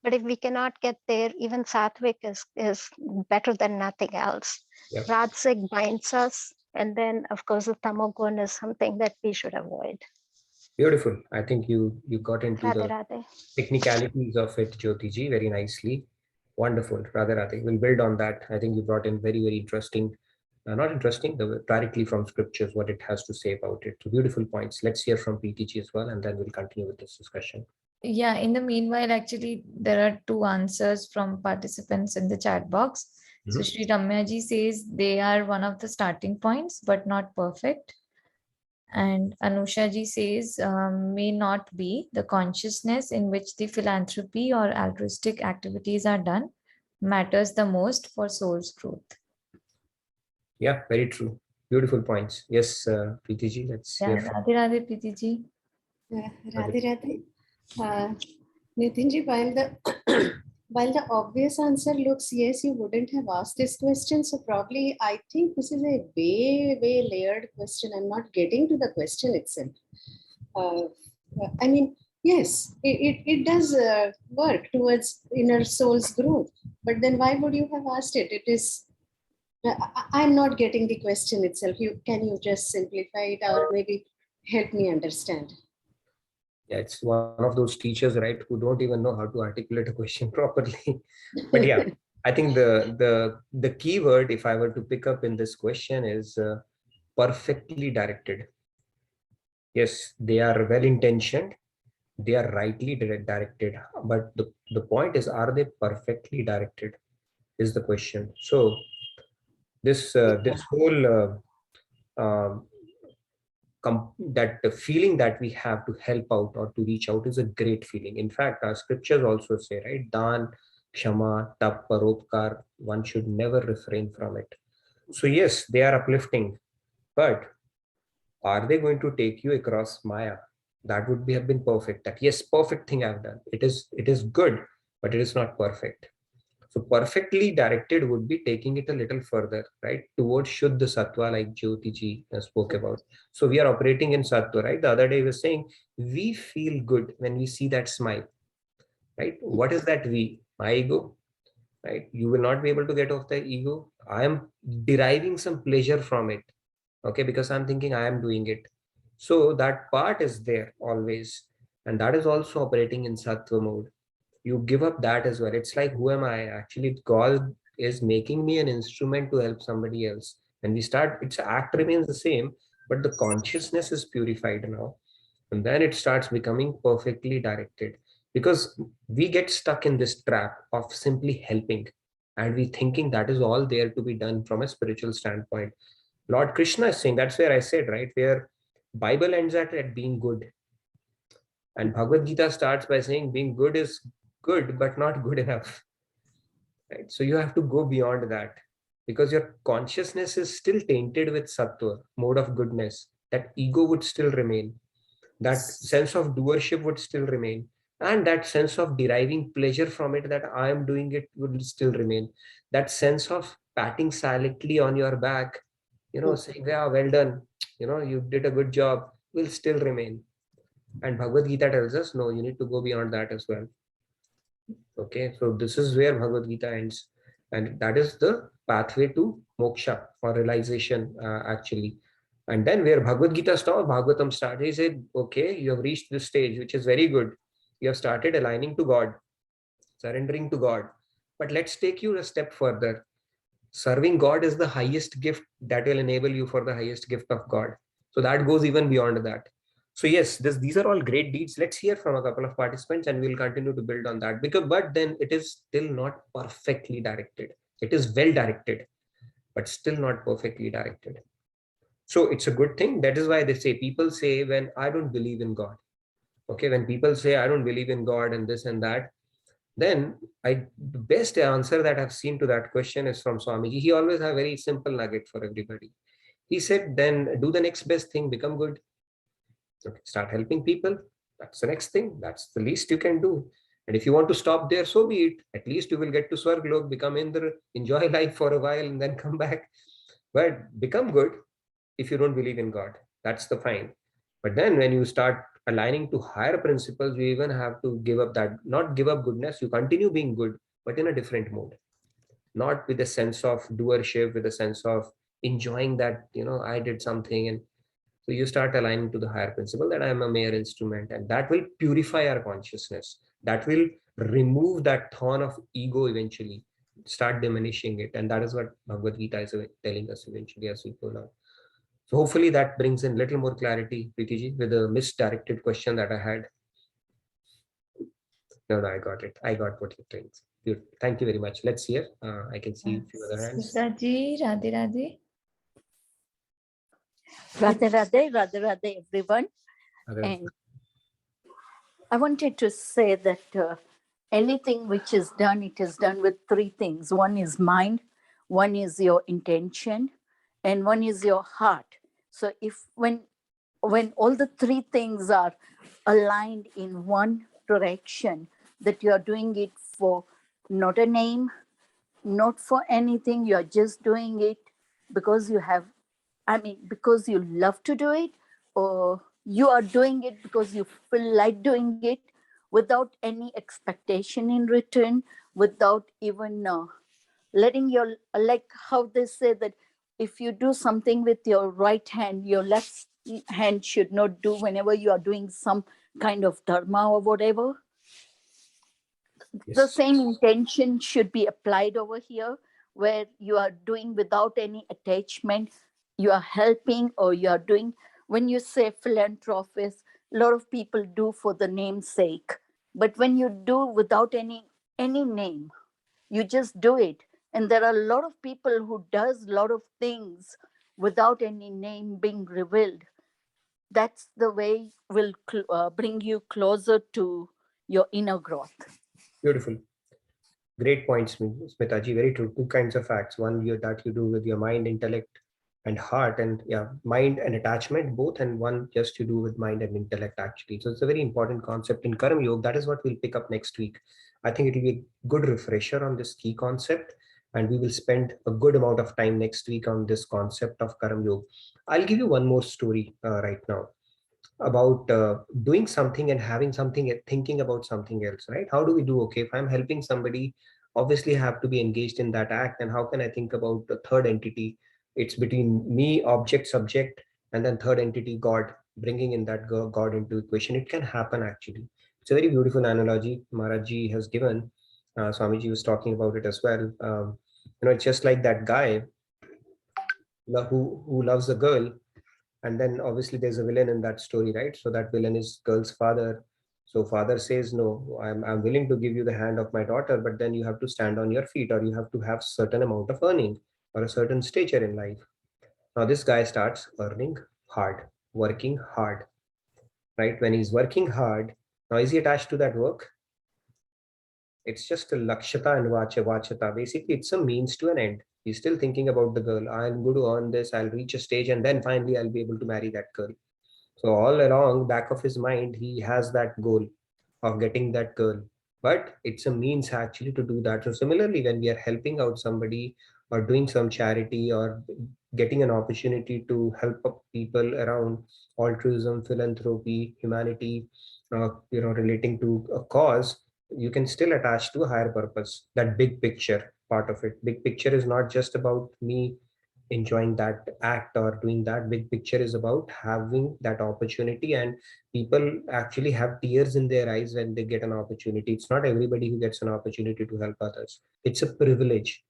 But if we cannot get there, even Sattvic is better than nothing else. Yep. Rajasic binds us. And then, of course, the Tamogun is something that we should avoid. Beautiful. I think you got into Radhe, the Radhe. technicalities of it, Jyoti ji, very nicely. Wonderful. Radhe Radhe. We'll build on that. I think you brought in very, very interesting, not interesting, directly from scriptures, what it has to say about it. So beautiful points. Let's hear from PTG as well, and then we'll continue with this discussion. Yeah, in the meanwhile, actually, there are two answers from participants in the chat box. So Sri Ramya ji says they are one of the starting points, but not perfect. And Anusha ji says may not be the consciousness in which the philanthropy or altruistic activities are done matters the most for soul's growth. Yeah, very true. Beautiful points. Yes, Preeti ji, let's hear from Radhe Radhe, Preeti ji. Radhe Radhe. Nitin ji, while the obvious answer looks yes, you wouldn't have asked this question. So probably I think this is a way layered question. I'm not getting to the question itself. I mean, yes, it does work towards inner soul's growth. But then why would you have asked it? It is, I'm not getting the question itself. Can you just simplify it or maybe help me understand? Yeah, it's one of those teachers, right, who don't even know how to articulate a question properly. But yeah, I think the key word, if I were to pick up in this question, is perfectly directed. Yes, they are well-intentioned. They are rightly directed. But the point is, are they perfectly directed? Is the question. So this whole that the feeling that we have to help out or to reach out is a great feeling. In fact, our scriptures also say, right, Dan, Kshama, Tap, Paropkar, one should never refrain from it. So yes, they are uplifting, but are they going to take you across Maya? That would have been perfect. That yes, perfect thing I've done. It is good, but it is not perfect. So perfectly directed would be taking it a little further, right, towards Shuddha Sattva, like Jyoti ji spoke about. So we are operating in Sattva, right? The other day we were saying we feel good when we see that smile, right? What is that we? My ego, right? You will not be able to get off the ego. I am deriving some pleasure from it, okay, because I'm thinking I am doing it. So that part is there always. And that is also operating in sattva mode. You give up that as well. It's like, who am I? Actually, God is making me an instrument to help somebody else. And we start, its act remains the same, but the consciousness is purified now. And then it starts becoming perfectly directed, because we get stuck in this trap of simply helping, and we thinking that is all there to be done from a spiritual standpoint. Lord Krishna is saying, that's where I said, right, where Bible ends at being good, and Bhagavad Gita starts by saying being good is good but not good enough, right? So you have to go beyond that, because your consciousness is still tainted with sattva mode of goodness. That ego would still remain, that sense of doership would still remain, and that sense of deriving pleasure from it, that I am doing it, would still remain. That sense of patting silently on your back, saying, yeah, well done, you did a good job, will still remain. And Bhagavad Gita tells us, no, you need to go beyond that as well. Okay, so this is where Bhagavad Gita ends, and that is the pathway to moksha, or realization, actually. And then where Bhagavad Gita stops, Bhagavatam starts. He said, okay, you have reached this stage, which is very good. You have started aligning to God, surrendering to God. But let's take you a step further. Serving God is the highest gift that will enable you for the highest gift of God. So that goes even beyond that. So yes, these are all great deeds. Let's hear from a couple of participants, and we'll continue to build on that. But then it is still not perfectly directed. It is well directed, but still not perfectly directed. So it's a good thing. That is why they say, people say, when I don't believe in God. Okay, when people say I don't believe in God and this and that, then the best answer that I've seen to that question is from Swamiji. He always have a very simple nugget for everybody. He said, then do the next best thing, become good. Okay, start helping people. That's the next thing. That's the least you can do. And if you want to stop there, so be it. At least you will get to Swarglok, become Indra, enjoy life for a while, and then come back. But become good if you don't believe in God. That's the fine. But then when you start aligning to higher principles, you even have to give up that, not give up goodness. You continue being good, but in a different mode, not with a sense of doership, with a sense of enjoying that, I did something. And so you start aligning to the higher principle that I am a mere instrument, and that will purify our consciousness. That will remove that thorn of ego eventually, start diminishing it. And that is what Bhagavad Gita is telling us eventually as we go along. So hopefully that brings in little more clarity, Preeti, with the misdirected question that I had. No, I got it. I got what you're saying. Good. Thank you very much. Let's hear. I can see a few other hands. Smitaji, Radhe Radhe. Radhe Radhe, Radhe Radhe, everyone. And I wanted to say that anything which is done, it is done with three things. One is mind, one is your intention, and one is your heart. So if when all the three things are aligned in one direction, that you are doing it for not a name, not for anything, you are just doing it because you have, because you love to do it, or you are doing it because you feel like doing it without any expectation in return, without even letting your, like how they say that if you do something with your right hand, your left hand should not do whenever you are doing some kind of dharma or whatever. Yes. The same intention should be applied over here, where you are doing without any attachment. You are helping, or you are doing, when you say philanthropist, a lot of people do for the name's sake. But when you do without any name, you just do it. And there are a lot of people who does a lot of things without any name being revealed. That's the way will bring you closer to your inner growth. Beautiful. Great points, Smitaji. Very true. Two kinds of acts. One that you do with your mind, intellect, and heart, and mind and attachment both, and one just you do with mind and intellect actually. So it's a very important concept in Karma Yoga. That is what we'll pick up next week. I think it will be a good refresher on this key concept, and we will spend a good amount of time next week on this concept of Karma Yoga. I'll give you one more story right now about doing something and having something, thinking about something else, right? How do we do? Okay, if I'm helping somebody, obviously I have to be engaged in that act. And how can I think about the third entity? It's between me, object, subject, and then third entity, God. bringing in that God into equation. It can happen actually. It's a very beautiful analogy Maharajji has given. Swamiji was talking about it as well. It's just like that guy who loves a girl, and then obviously there's a villain in that story, right? So that villain is girl's father. So father says, no, I'm willing to give you the hand of my daughter, but then you have to stand on your feet, or you have to have certain amount of earning or a certain stature in life. Now this guy starts earning hard, working hard, right? When he's working hard, now is he attached to that work? It's just a lakshata and vachata. Basically, it's a means to an end. He's still thinking about the girl. I'm going to earn this, I'll reach a stage, and then finally I'll be able to marry that girl. So all along, back of his mind, he has that goal of getting that girl. But it's a means actually to do that. So similarly, when we are helping out somebody or doing some charity or getting an opportunity to help people around altruism, philanthropy, humanity, relating to a cause, you can still attach to a higher purpose, that big picture part of it. Big picture is not just about me enjoying that act or doing that. Big picture is about having that opportunity, and people actually have tears in their eyes when they get an opportunity. It's not everybody who gets an opportunity to help others. It's a privilege.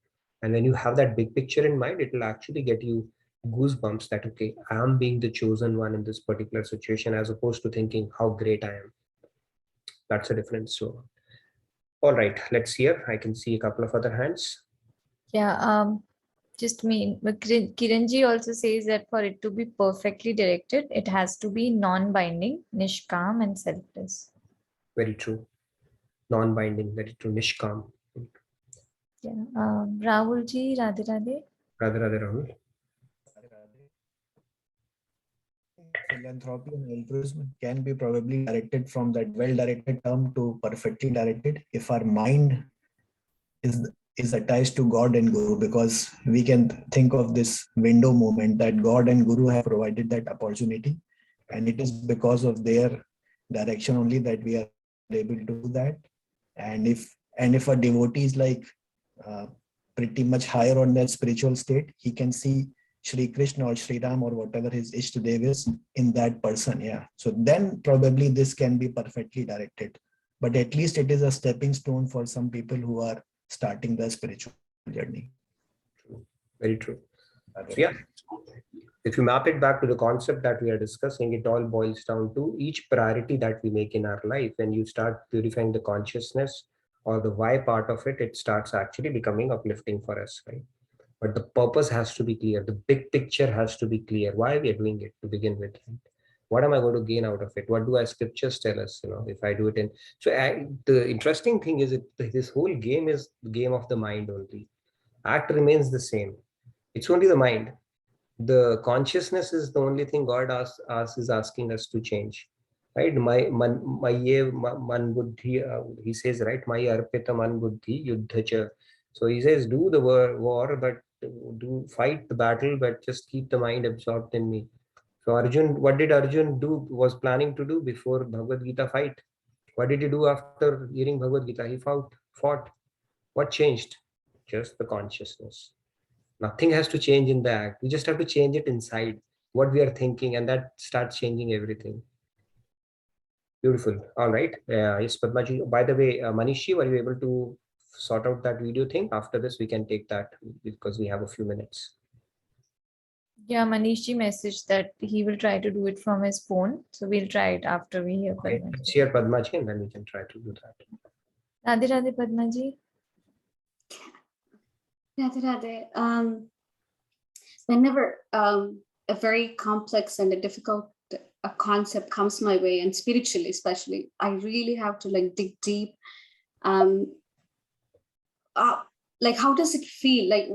And when you have that big picture in mind, it will actually get you goosebumps that, okay, I am being the chosen one in this particular situation, as opposed to thinking how great I am. That's a difference. So all right, let's hear. I can see a couple of other hands. Yeah, just me. But Kiranji also says that for it to be perfectly directed, it has to be non-binding, nishkam, and selfless. Very true. Non-binding, very true. Nishkam. Yeah. Rahul ji, Radhe Radhe. Radhe Radhe, Rahul. Philanthropy and altruism can be probably directed from that well-directed term to perfectly directed if our mind is attached to God and Guru, because we can think of this window moment that God and Guru have provided that opportunity, and it is because of their direction only that we are able to do that. And if a devotee is like pretty much higher on that spiritual state, he can see Shri Krishna or Shri Ram or whatever his Ishtadev is in that person. Yeah. So then probably this can be perfectly directed. But at least it is a stepping stone for some people who are starting the spiritual journey. True. Very true. So yeah, if you map it back to the concept that we are discussing, it all boils down to each priority that we make in our life. When you start purifying the consciousness or the why part of it, it starts actually becoming uplifting for us, right? But the purpose has to be clear. The big picture has to be clear. Why we are doing it to begin with. Right? What am I going to gain out of it? What do our scriptures tell us? If I do it in. So the interesting thing is this whole game is the game of the mind only. Act remains the same. It's only the mind. The consciousness is the only thing God is asking us to change. Right? My man buddhi, he says, right? My arpita man buddhi yuddha cha. So he says, do the war, but do fight the battle, but just keep the mind absorbed in me. So Arjun, what did Arjun was planning to do before Bhagavad Gita fight? What did he do after hearing Bhagavad Gita? He fought. What changed? Just the consciousness. Nothing has to change in the act. We just have to change it inside, what we are thinking, and that starts changing everything. Beautiful. All right. Yes, Padmaji. By the way, Manishi, were you able to sort out that video thing? After this, we can take that because we have a few minutes. Yeah, Manishi messaged that he will try to do it from his phone. So we'll try it after we hear Okay. Padmaji. Let's hear Padmaji and then we can try to do that. Radhe Radhe, Padmaji. Radhe Radhe. Whenever a very complex and a difficult concept comes my way, and spiritually especially, I really have to dig deep. Like, how does it feel? Like,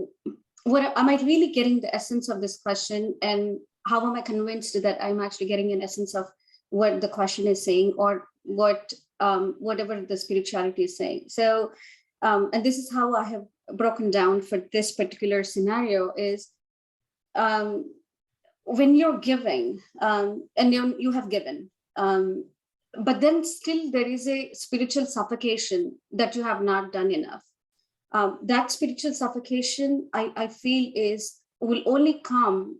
what am I really getting the essence of this question, and how am I convinced that I'm actually getting an essence of what the question is saying, or what whatever the spirituality is saying? So, and this is how I have broken down for this particular scenario is when you're giving and you have given, but then still there is a spiritual suffocation that you have not done enough. That spiritual suffocation, I feel, will only come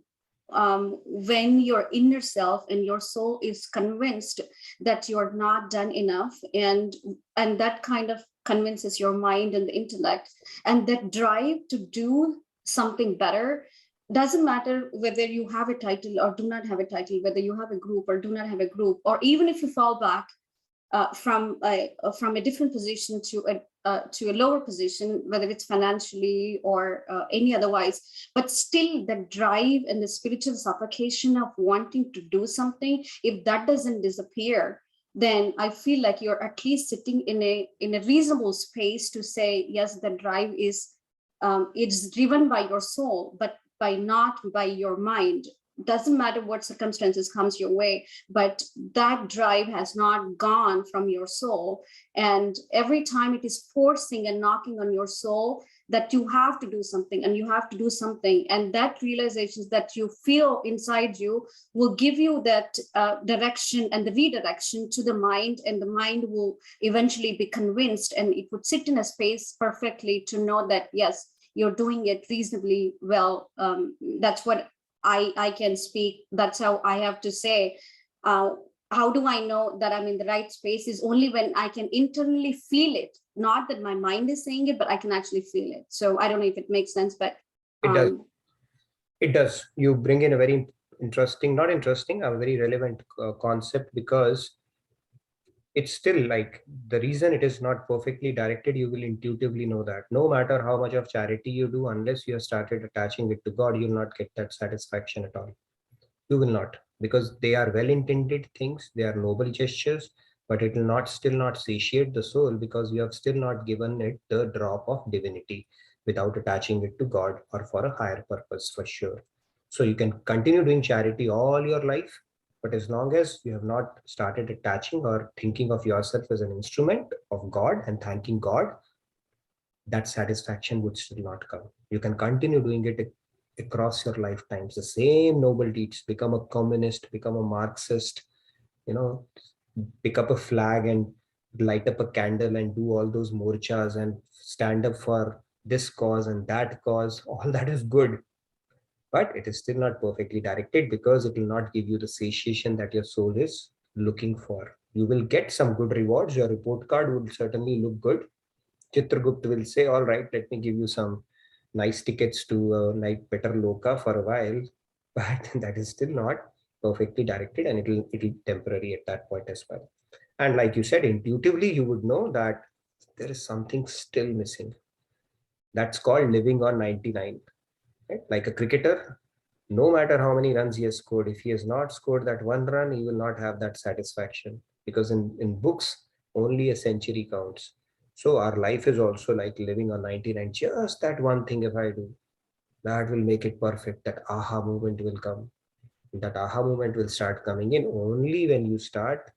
when your inner self and your soul is convinced that you're not done enough, and that kind of convinces your mind and the intellect, and that drive to do something better. Doesn't matter whether you have a title or do not have a title, whether you have a group or do not have a group, or even if you fall back from a different position to a lower position, whether it's financially or any otherwise, but still the drive and the spiritual suffocation of wanting to do something, if that doesn't disappear, then I feel like you're at least sitting in a reasonable space to say, yes, the drive is it's driven by your soul, but not by your mind. Doesn't matter what circumstances comes your way, but that drive has not gone from your soul. And every time it is forcing and knocking on your soul that you have to do something and you have to do something, and that realizations that you feel inside you will give you that direction and the redirection to the mind, and the mind will eventually be convinced, and it would sit in a space perfectly to know that, yes, you're doing it reasonably well. That's what I can speak. That's how I have to say. How do I know that I'm in the right space? Is only when I can internally feel it. Not that my mind is saying it, but I can actually feel it. So I don't know if it makes sense, but it does. It does. You bring in a very interesting, not interesting, a very relevant concept, because it's still like the reason it is not perfectly directed, you will intuitively know that no matter how much of charity you do, unless you have started attaching it to God, you'll not get that satisfaction at all. You will not, because they are well-intended things, they are noble gestures, but it will not still not satiate the soul, because you have still not given it the drop of divinity without attaching it to God or for a higher purpose, for sure. So you can continue doing charity all your life, but as long as you have not started attaching or thinking of yourself as an instrument of God and thanking God, that satisfaction would still not come. You can continue doing it across your lifetimes, the same noble deeds, become a communist, become a Marxist, pick up a flag and light up a candle and do all those morchas and stand up for this cause and that cause. All that is good, but it is still not perfectly directed, because it will not give you the satiation that your soul is looking for. You will get some good rewards. Your report card would certainly look good. Chitragupta will say, all right, let me give you some nice tickets to like better Loka for a while, but that is still not perfectly directed, and it'll temporary at that point as well. And like you said, intuitively you would know that there is something still missing. That's called living on 99. Right? Like a cricketer, no matter how many runs he has scored, if he has not scored that one run, he will not have that satisfaction, because in books only a century counts. So our life is also like living on 99. Just that one thing, if I do, that will make it perfect. That aha moment will come. That aha moment will start coming in only when you start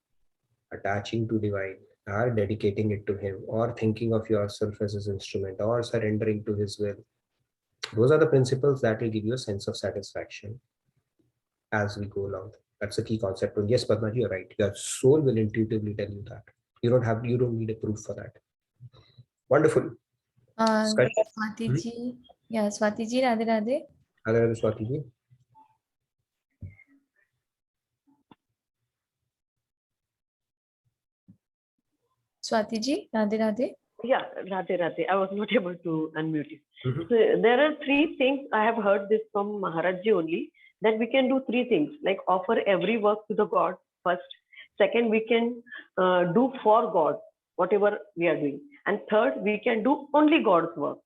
attaching to divine, or dedicating it to him, or thinking of yourself as his instrument, or surrendering to his will. Those are the principles that will give you a sense of satisfaction as we go along. That's a key concept. And yes, Padma, you're right. Your soul will intuitively tell you that. You don't need a proof for that. Wonderful. Swati ji. Yeah, Swati ji, Radhe Radhe. Radhe Radhe, Swati ji. Swati ji, Radhe Radhe. Yeah, Radhe Radhe. I was not able to unmute you. So there are three things. I have heard this from Maharaj ji only, that we can do three things, like offer every work to the God first. Second, we can do for God whatever we are doing. And third, we can do only God's work.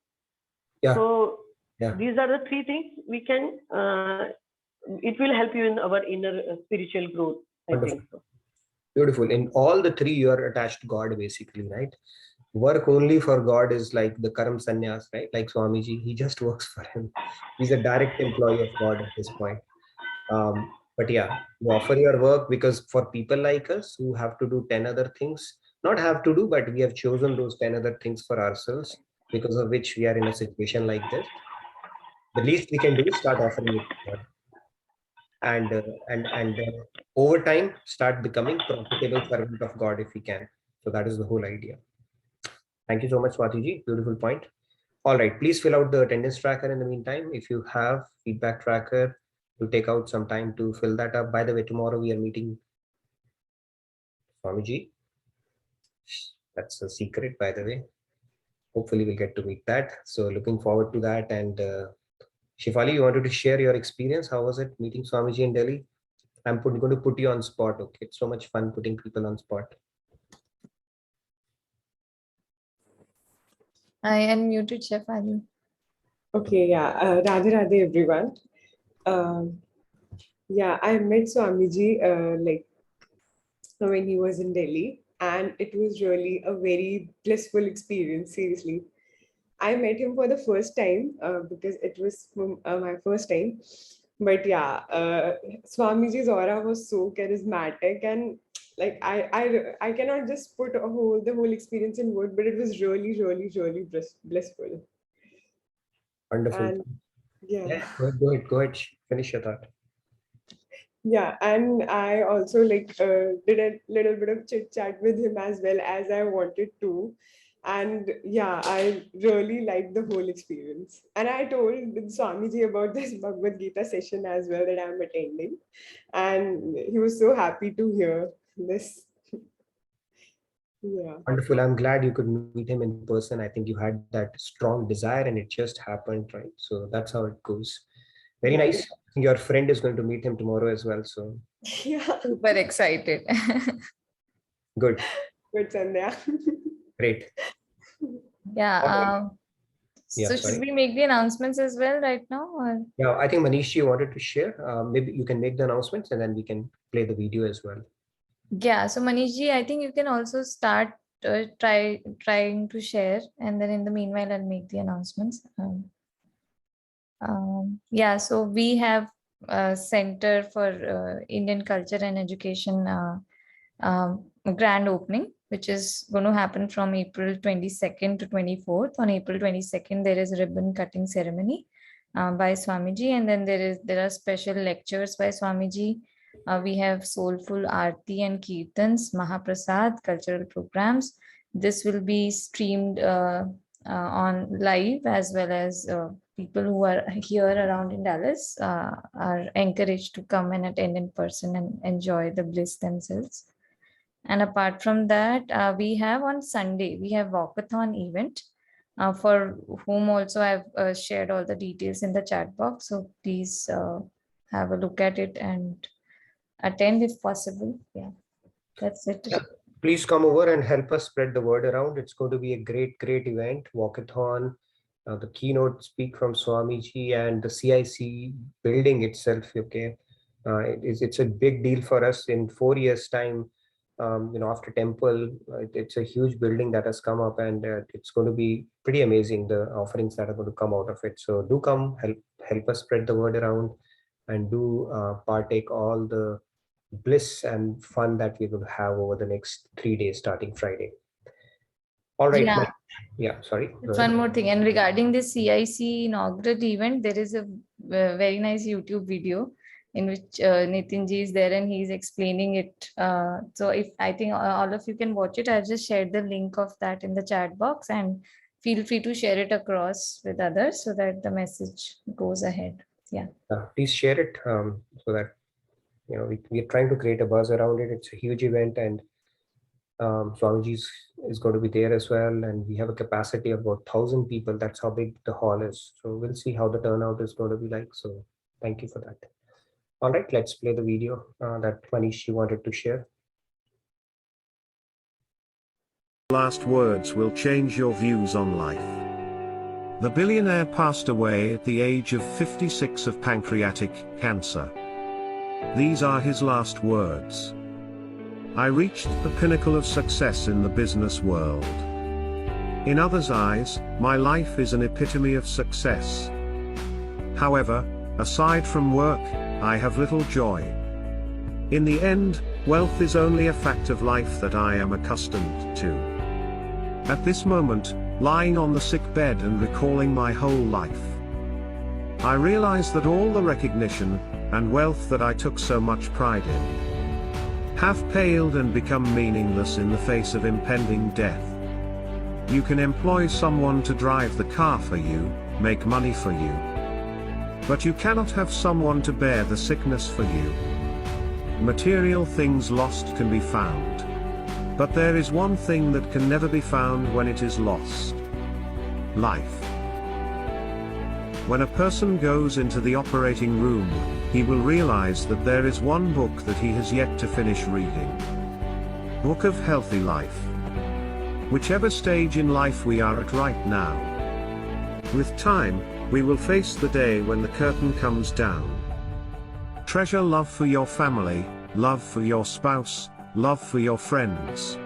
Yeah. So these are the three things we can, it will help you in our inner spiritual growth. Wonderful. I think so. Beautiful. In all the three, you are attached to God, basically, right? Work only for God is like the Karam Sannyas, right? Like Swamiji, he just works for him. He's a direct employee of God at this point. But yeah, you offer your work because for people like us who have to do 10 other things, not have to do, but we have chosen those 10 other things for ourselves, because of which we are in a situation like this. The least we can do is start offering it to God. And over time, start becoming profitable servant of God if we can. So that is the whole idea. Thank you so much, Swati ji. Beautiful point. All right, please fill out the attendance tracker in the meantime. If you have feedback tracker, to take out some time to fill that up. By the way, tomorrow we are meeting Swamiji. That's a secret, by the way. Hopefully we'll get to meet that. So looking forward to that. And Shifali, you wanted to share your experience. How was it meeting Swamiji in Delhi? I'm going to put you on spot. Okay, it's so much fun putting people on spot. I unmuted Shefali. Okay, yeah. Radhe Radhe, everyone. Yeah, I met Swamiji when he was in Delhi, and it was really a very blissful experience. Seriously, I met him for the first time because it was my first time. But yeah, Swamiji's aura was so charismatic, and like I cannot just put the whole experience in word, but it was really, really, really blissful. Wonderful. And yeah. Go ahead. Finish your thought. Yeah, and I also did a little bit of chit chat with him as well as I wanted to. And yeah, I really liked the whole experience. And I told Swamiji about this Bhagavad Gita session as well that I'm attending. And he was so happy to hear this. Yeah. Wonderful. I'm glad you could meet him in person. I think you had that strong desire and it just happened, right? So that's how it goes. Very nice. Your friend is going to meet him tomorrow as well. So yeah, super excited. Good, Sandhya. Great. Yeah. Yeah, So sorry. should we make the announcements as well right now? Or? Yeah, I think Manish wanted to share. Maybe you can make the announcements and then we can play the video as well. Yeah, so Manishji, I think you can also start trying to share, and then in the meanwhile, I'll make the announcements. Yeah, so we have a Center for Indian Culture and Education grand opening, which is going to happen from April 22nd to 24th. On April 22nd, there is a ribbon cutting ceremony by Swamiji, and then there are special lectures by Swamiji. We have soulful Aarti and Kirtans, Mahaprasad, cultural programs. This will be streamed on live, as well as people who are here around in Dallas are encouraged to come and attend in person and enjoy the bliss themselves. And apart from that, we have on Sunday, we have walkathon event for whom also I've shared all the details in the chat box. So please have a look at it and attend if possible. Yeah, that's it. Yeah. Please come over and help us spread the word around. It's going to be a great event. Walkathon, the keynote speak from Swamiji, and the CIC building itself. Okay, it's a big deal for us. In 4 years' time, after temple, it's a huge building that has come up, and it's going to be pretty amazing, the offerings that are going to come out of it. So do come, help us spread the word around, and do partake all the bliss and fun that we will have over the next 3 days starting Friday. All right. Yeah. Sorry. One more thing, and regarding this CIC inaugural event, there is a very nice YouTube video in which Nitinji is there and he's explaining it. So if I think all of you can watch it, I've just shared the link of that in the chat box, and feel free to share it across with others so that the message goes ahead. Yeah. Please share it so that we're trying to create a buzz around it. It's a huge event, and Swamiji is going to be there as well, and we have a capacity of about 1,000 people. That's how big the hall is. So we'll see how the turnout is going to be like. So thank you for that. All right, let's play the video that Manish wanted to share. Last words will change your views on life. The billionaire passed away at the age of 56 of pancreatic cancer. These are his last words. I reached the pinnacle of success in the business world. In others' eyes, my life is an epitome of success. However, aside from work, I have little joy. In the end, wealth is only a fact of life that I am accustomed to. At this moment, lying on the sick bed and recalling my whole life, I realize that all the recognition and wealth that I took so much pride in have paled and become meaningless in the face of impending death. You can employ someone to drive the car for you, make money for you, But you cannot have someone to bear the sickness for you. Material things lost can be found. But there is one thing that can never be found when it is lost. Life. When a person goes into the operating room, he will realize that there is one book that he has yet to finish reading. Book of Healthy Life. Whichever stage in life we are at right now. With time, we will face the day when the curtain comes down. Treasure love for your family, love for your spouse, love for your friends.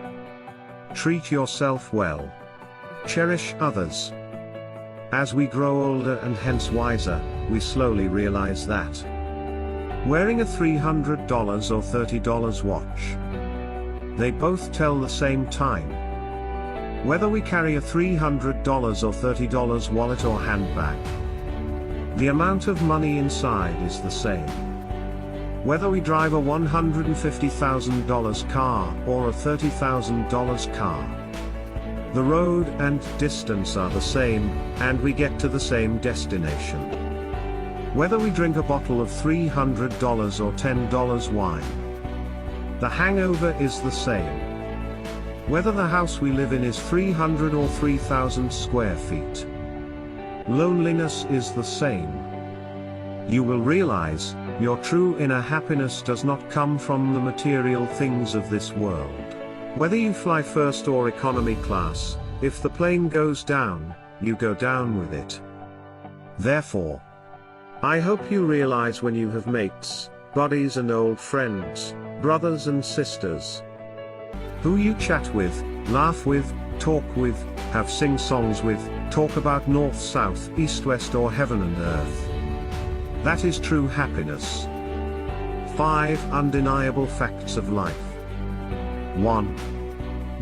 Treat yourself well. Cherish others. As we grow older and hence wiser, we slowly realize that wearing a $300 or $30 watch, they both tell the same time. Whether we carry a $300 or $30 wallet or handbag, the amount of money inside is the same. Whether we drive a $150,000 car or a $30,000 car, the road and distance are the same, and we get to the same destination. Whether we drink a bottle of $300 or $10 wine, the hangover is the same. Whether the house we live in is 300 or 3,000 square feet, loneliness is the same. You will realize, your true inner happiness does not come from the material things of this world. Whether you fly first or economy class, if the plane goes down, you go down with it. Therefore, I hope you realize when you have mates, buddies and old friends, brothers and sisters, who you chat with, laugh with, talk with, have sing songs with, talk about north, south, east, west or heaven and earth. That is true happiness. 5 undeniable facts of life. 1.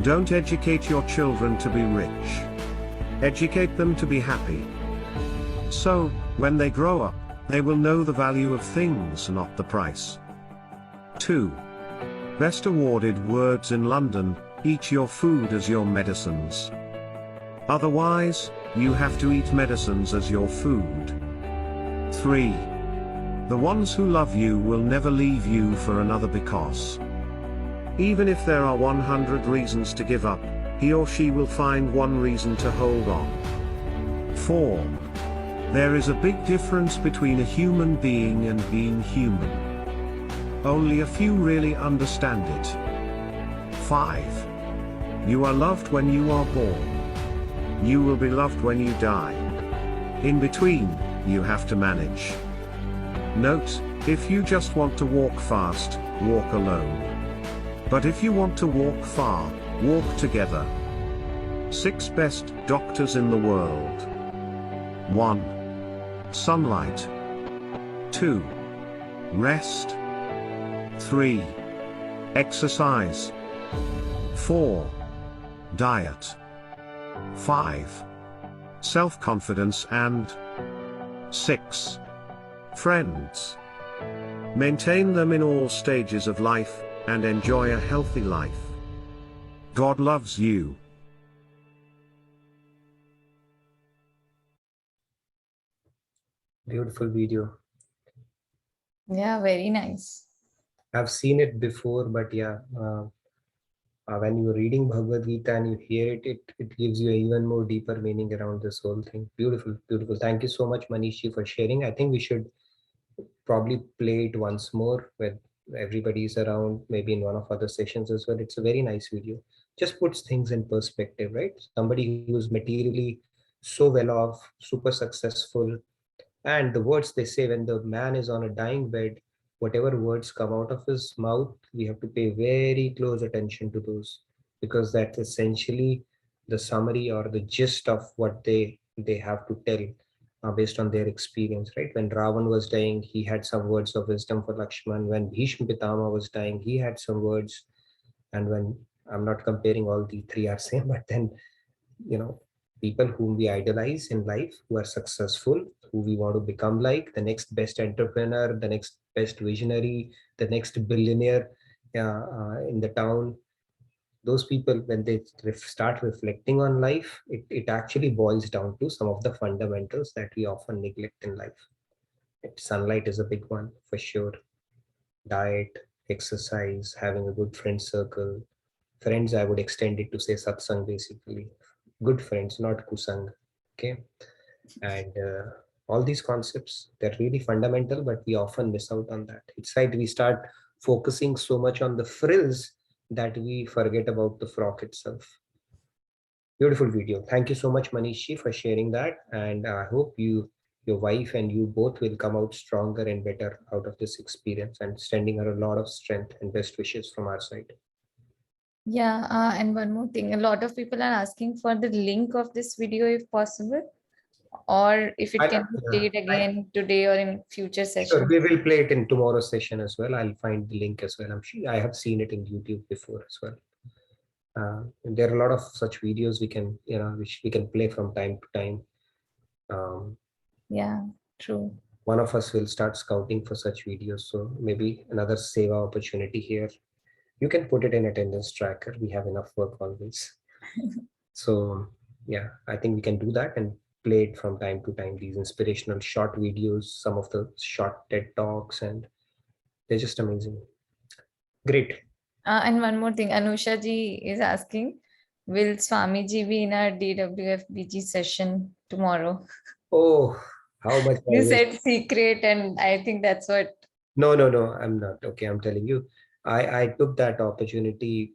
Don't educate your children to be rich. Educate them to be happy. So, when they grow up, they will know the value of things, not the price. 2. Best awarded words in London, eat your food as your medicines. Otherwise, you have to eat medicines as your food. 3. The ones who love you will never leave you for another because even if there are 100 reasons to give up, he or she will find one reason to hold on. 4. There is a big difference between a human being and being human. Only a few really understand it. 5. You are loved when you are born. You will be loved when you die. In between, you have to manage. Note, if you just want to walk fast, walk alone. But if you want to walk far, walk together. 6 best doctors in the world. 1. Sunlight. 2. Rest. 3. Exercise. 4. Diet. 5. Self-confidence and 6. Friends. Maintain them in all stages of life, and enjoy a healthy life. God loves you. Beautiful video. Yeah, very nice. I've seen it before, but yeah, when you're reading Bhagavad Gita and you hear it, it gives you even more deeper meaning around this whole thing. Beautiful, beautiful. Thank you so much, Manishi, for sharing. I think we should probably play it once more when everybody's around, maybe in one of other sessions as well. It's a very nice video. Just puts things in perspective, right? Somebody who's materially so well off, super successful, and the words they say when the man is on a dying bed, whatever words come out of his mouth, we have to pay very close attention to those, because that's essentially the summary or the gist of what they have to tell, based on their experience, right? When Ravan was dying, he had some words of wisdom for Lakshman. When Bhishma Pitama was dying, he had some words. And when, I'm not comparing all the three are same, but then, you know, people whom we idolize in life, who are successful, who we want to become like, the next best entrepreneur, the next best visionary, the next billionaire in the town, those people, when they start reflecting on life, it actually boils down to some of the fundamentals that we often neglect in life. Sunlight is a big one for sure. Diet, exercise, having a good friend circle. Friends, I would extend it to say satsang basically. Good friends, not kusang. Okay. And all these concepts, they're really fundamental, but we often miss out on that. It's like we start focusing so much on the frills that we forget about the frock itself. Beautiful video. Thank you so much, Manishi, for sharing that. And I hope your wife and you both will come out stronger and better out of this experience, and sending her a lot of strength and best wishes from our side. Yeah, and one more thing, a lot of people are asking for the link of this video if possible, or if it can be played again today or in future Sure, sessions. we will play it in tomorrow's session as well. I'll find the link as well. I'm sure I have seen it in YouTube before as well. And there are a lot of such videos we can, which we can play from time to time. Yeah, true. One of us will start scouting for such videos. So maybe another seva opportunity here. You can put it in attendance tracker. We have enough work always. So yeah, I think we can do that and play it from time to time. These inspirational short videos, some of the short TED Talks, and they're just amazing. Great. And one more thing, Anusha ji is asking, will Swamiji be in our DWFBG session tomorrow? Oh, how much You said secret, and I think that's what. No, I'm not. Okay, I'm telling you. I took that opportunity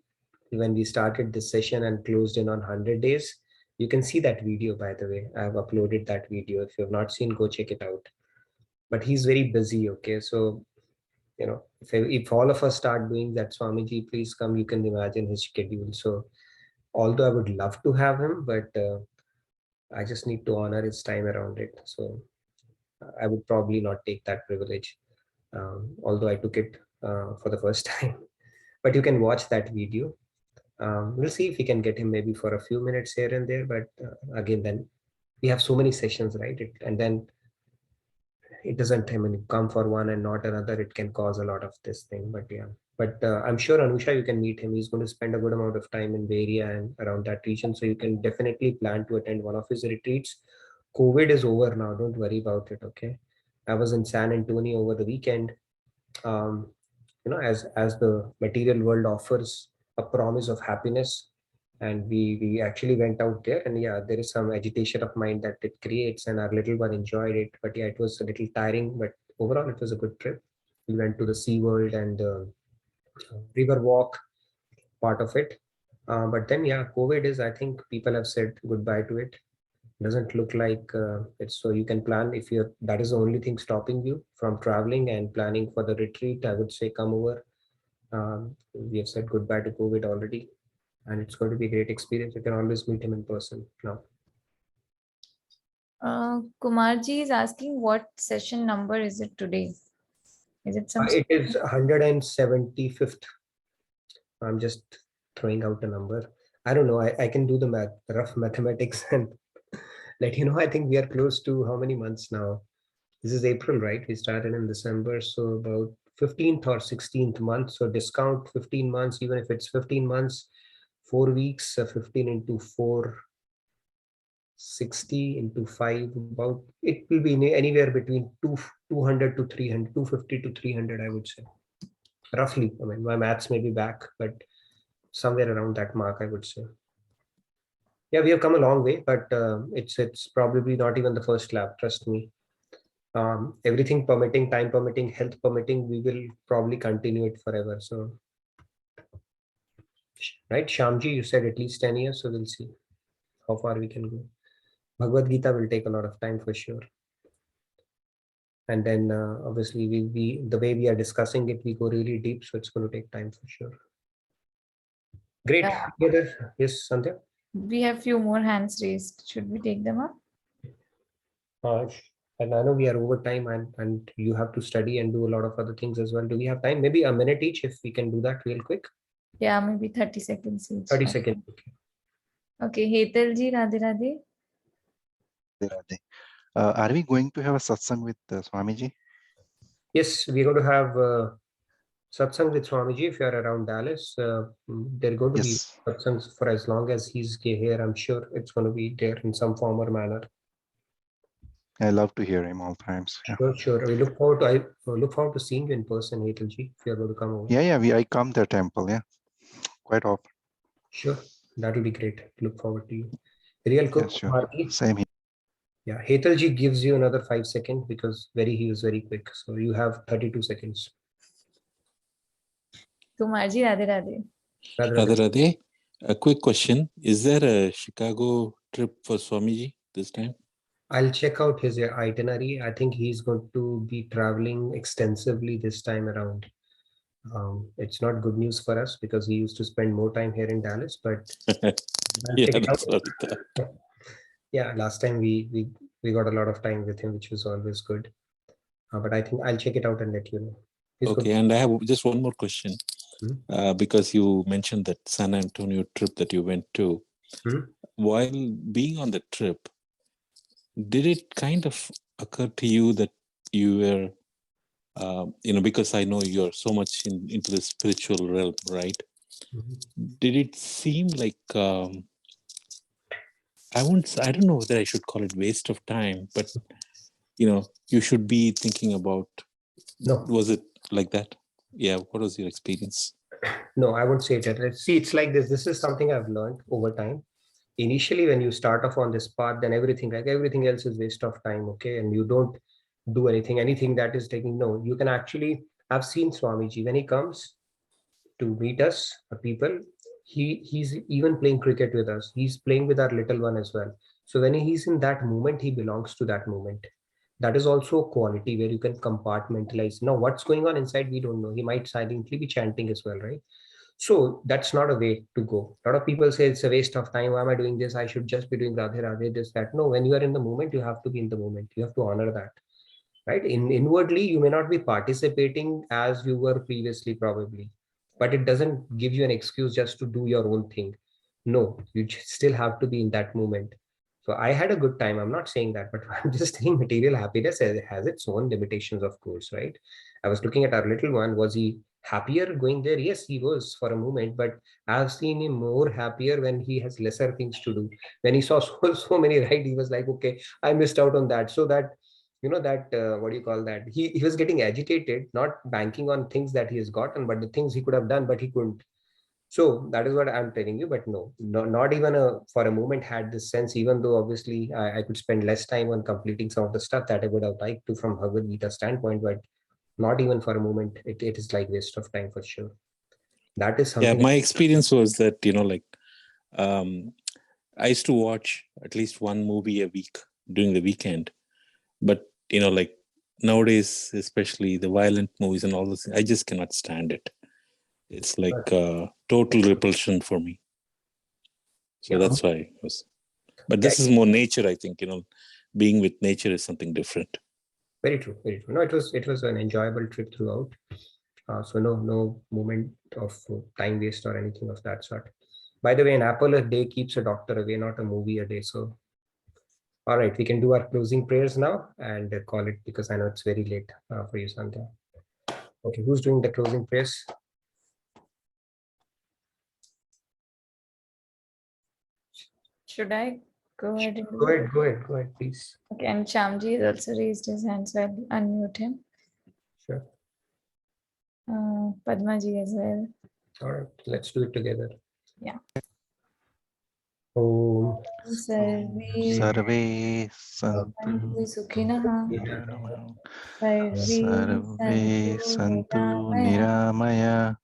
when we started this session and closed in on 100 days. You can see that video, by the way. I've uploaded that video. If you have not seen, go check it out. But he's very busy, okay? So, if all of us start doing that, Swamiji, please come, you can imagine his schedule. So, although I would love to have him, but I just need to honor his time around it. So, I would probably not take that privilege, although I took it for the first time. But you can watch that video. We'll see if we can get him maybe for a few minutes here and there. But again, then we have so many sessions, right? And then it doesn't, I mean, come for one and not another. It can cause a lot of this thing. But yeah, but I'm sure Anusha, you can meet him. He's going to spend a good amount of time in Bay Area and around that region. So you can definitely plan to attend one of his retreats. COVID is over now. Don't worry about it. Okay. I was in San Antonio over the weekend. As the material world offers a promise of happiness, and we actually went out there, and yeah, there is some agitation of mind that it creates, and our little one enjoyed it. But yeah, it was a little tiring, but overall it was a good trip. We went to the Sea World and river walk part of it. But then yeah, COVID is, I think people have said goodbye to it. Doesn't look like it's, so you can plan if you're, that is the only thing stopping you from traveling and planning for the retreat. I would say come over. We have said goodbye to COVID already, and it's going to be a great experience. You can always meet him in person now. Kumarji is asking, what session number is it today? Is it some? It is 175th. I'm just throwing out a number. I don't know. I can do the rough mathematics and let you know. I think we are close to how many months now? This is April, right? We started in December, so about 15th or 16th month. So discount 15 months, even if it's 15 months, 4 weeks, 15 into 4, 60 into 5, about, it will be anywhere between 200 to 300, 250 to 300, I would say. Roughly. I mean, my maths may be back, but somewhere around that mark, I would say. Yeah, we have come a long way, but it's probably not even the first lap, trust me. Everything permitting, time permitting, health permitting, we will probably continue it forever. So, right, Shyamji, you said at least 10 years, so we'll see how far we can go. Bhagavad Gita will take a lot of time for sure. And then obviously we the way we are discussing it, we go really deep, so it's going to take time for sure. Great. Yeah. Yes, Sandhya? We have few more hands raised. Should we take them up? And I know we are over time, and you have to study and do a lot of other things as well. Do we have time? Maybe a minute each, if we can do that real quick. Yeah, maybe 30 seconds each. 30 seconds. Okay, Hetal ji, Radhe Radhe. Radhe. Are we going to have a satsang with Swamiji? Yes, we're going to have satsang with Swamiji. If you're around Dallas, they're going to be satsangs for as long as he's here. I'm sure it's going to be there in some form or manner. I love to hear him all times. Yeah. Sure, sure. We look forward to seeing you in person, Hetalji, if you're going to come over. Yeah. I come to the temple. Yeah, quite often. Sure, that'll be great. Look forward to you. Real cook, Yeah, sure. Marty. Same here. Yeah, Hetalji gives you another 5 seconds because he was very quick. So you have 32 seconds. Kumarji, Radhe Radhe. Radhe Radhe. A quick question. Is there a Chicago trip for Swamiji this time? I'll check out his itinerary. I think he's going to be traveling extensively this time around. It's not good news for us because he used to spend more time here in Dallas, but Yeah, that's what I thought. Yeah, last time we got a lot of time with him, which was always good. But I think I'll check it out and let you know. Okay, and I have just one more question. Because you mentioned that San Antonio trip that you went to. While being on the trip, did it kind of occur to you that you were, because I know you're so much into the spiritual realm, right? Did it seem like, I don't know whether I should call it waste of time, but, you should be thinking about, was it like that? Yeah, what was your experience? No, I won't say that. See, it's like this. This is something I've learned over time. Initially, when you start off on this path, then everything else is waste of time, okay? And you don't do anything that is taking, no, you can actually, I've seen Swamiji, when he comes to meet us, people, he's even playing cricket with us. He's playing with our little one as well. So when he's in that moment, he belongs to that moment. That is also a quality where you can compartmentalize. Now, what's going on inside, we don't know. He might silently be chanting as well, right? So that's not a way to go. A lot of people say it's a waste of time. Why am I doing this? I should just be doing Radhe Radhe, this, that. No, when you are in the moment, you have to be in the moment. You have to honor that, right? Inwardly, you may not be participating as you were previously, probably, but it doesn't give you an excuse just to do your own thing. No, you still have to be in that moment. So I had a good time. I'm not saying that, but I'm just saying material happiness has its own limitations, of course, right? I was looking at our little one. Was he happier going there? Yes, he was for a moment, but I've seen him more happier when he has lesser things to do. When he saw so many, right? He was like, okay, I missed out on that. So that, what do you call that? He was getting agitated, not banking on things that he has gotten, but the things he could have done, but he couldn't. So that is what I'm telling you. But no, not even for a moment had this sense, even though obviously I could spend less time on completing some of the stuff that I would have liked to from Bhagavad Gita standpoint, but not even for a moment. It is like waste of time for sure. That is something. Yeah, my experience was that, I used to watch at least one movie a week during the weekend. But, nowadays, especially the violent movies and all those things, I just cannot stand it. It's like total repulsion for me. So that's why it was. But this is more nature, I think, being with nature is something different. Very true, very true. No, it was an enjoyable trip throughout. So no moment of time waste or anything of that sort. By the way, an apple a day keeps a doctor away, not a movie a day. So, all right, we can do our closing prayers now and call it, because I know it's very late for you, Sandhya. Okay, who's doing the closing prayers? Should I go ahead and Go ahead, please. Okay, and Shamji has also raised his hand, so I'll unmute him. Sure. Padmaji as well. All right, let's do it together. Yeah. Om Sarve santu Sukhinaha. Sarve santu niramaya.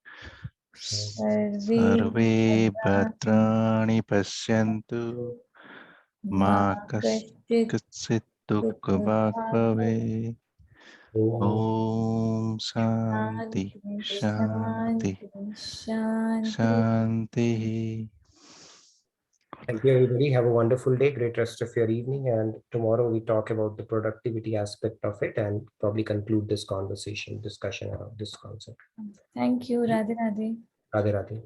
Sarve bhadrani pasyantu. Ma kaschit dukkha bhave. Om Shanti Shanti Shanti. Thank you, everybody. Have a wonderful day. Great rest of your evening. And tomorrow we talk about the productivity aspect of it and probably conclude this discussion around this concept. Thank you. Radhe Radhe. Radhe Radhe.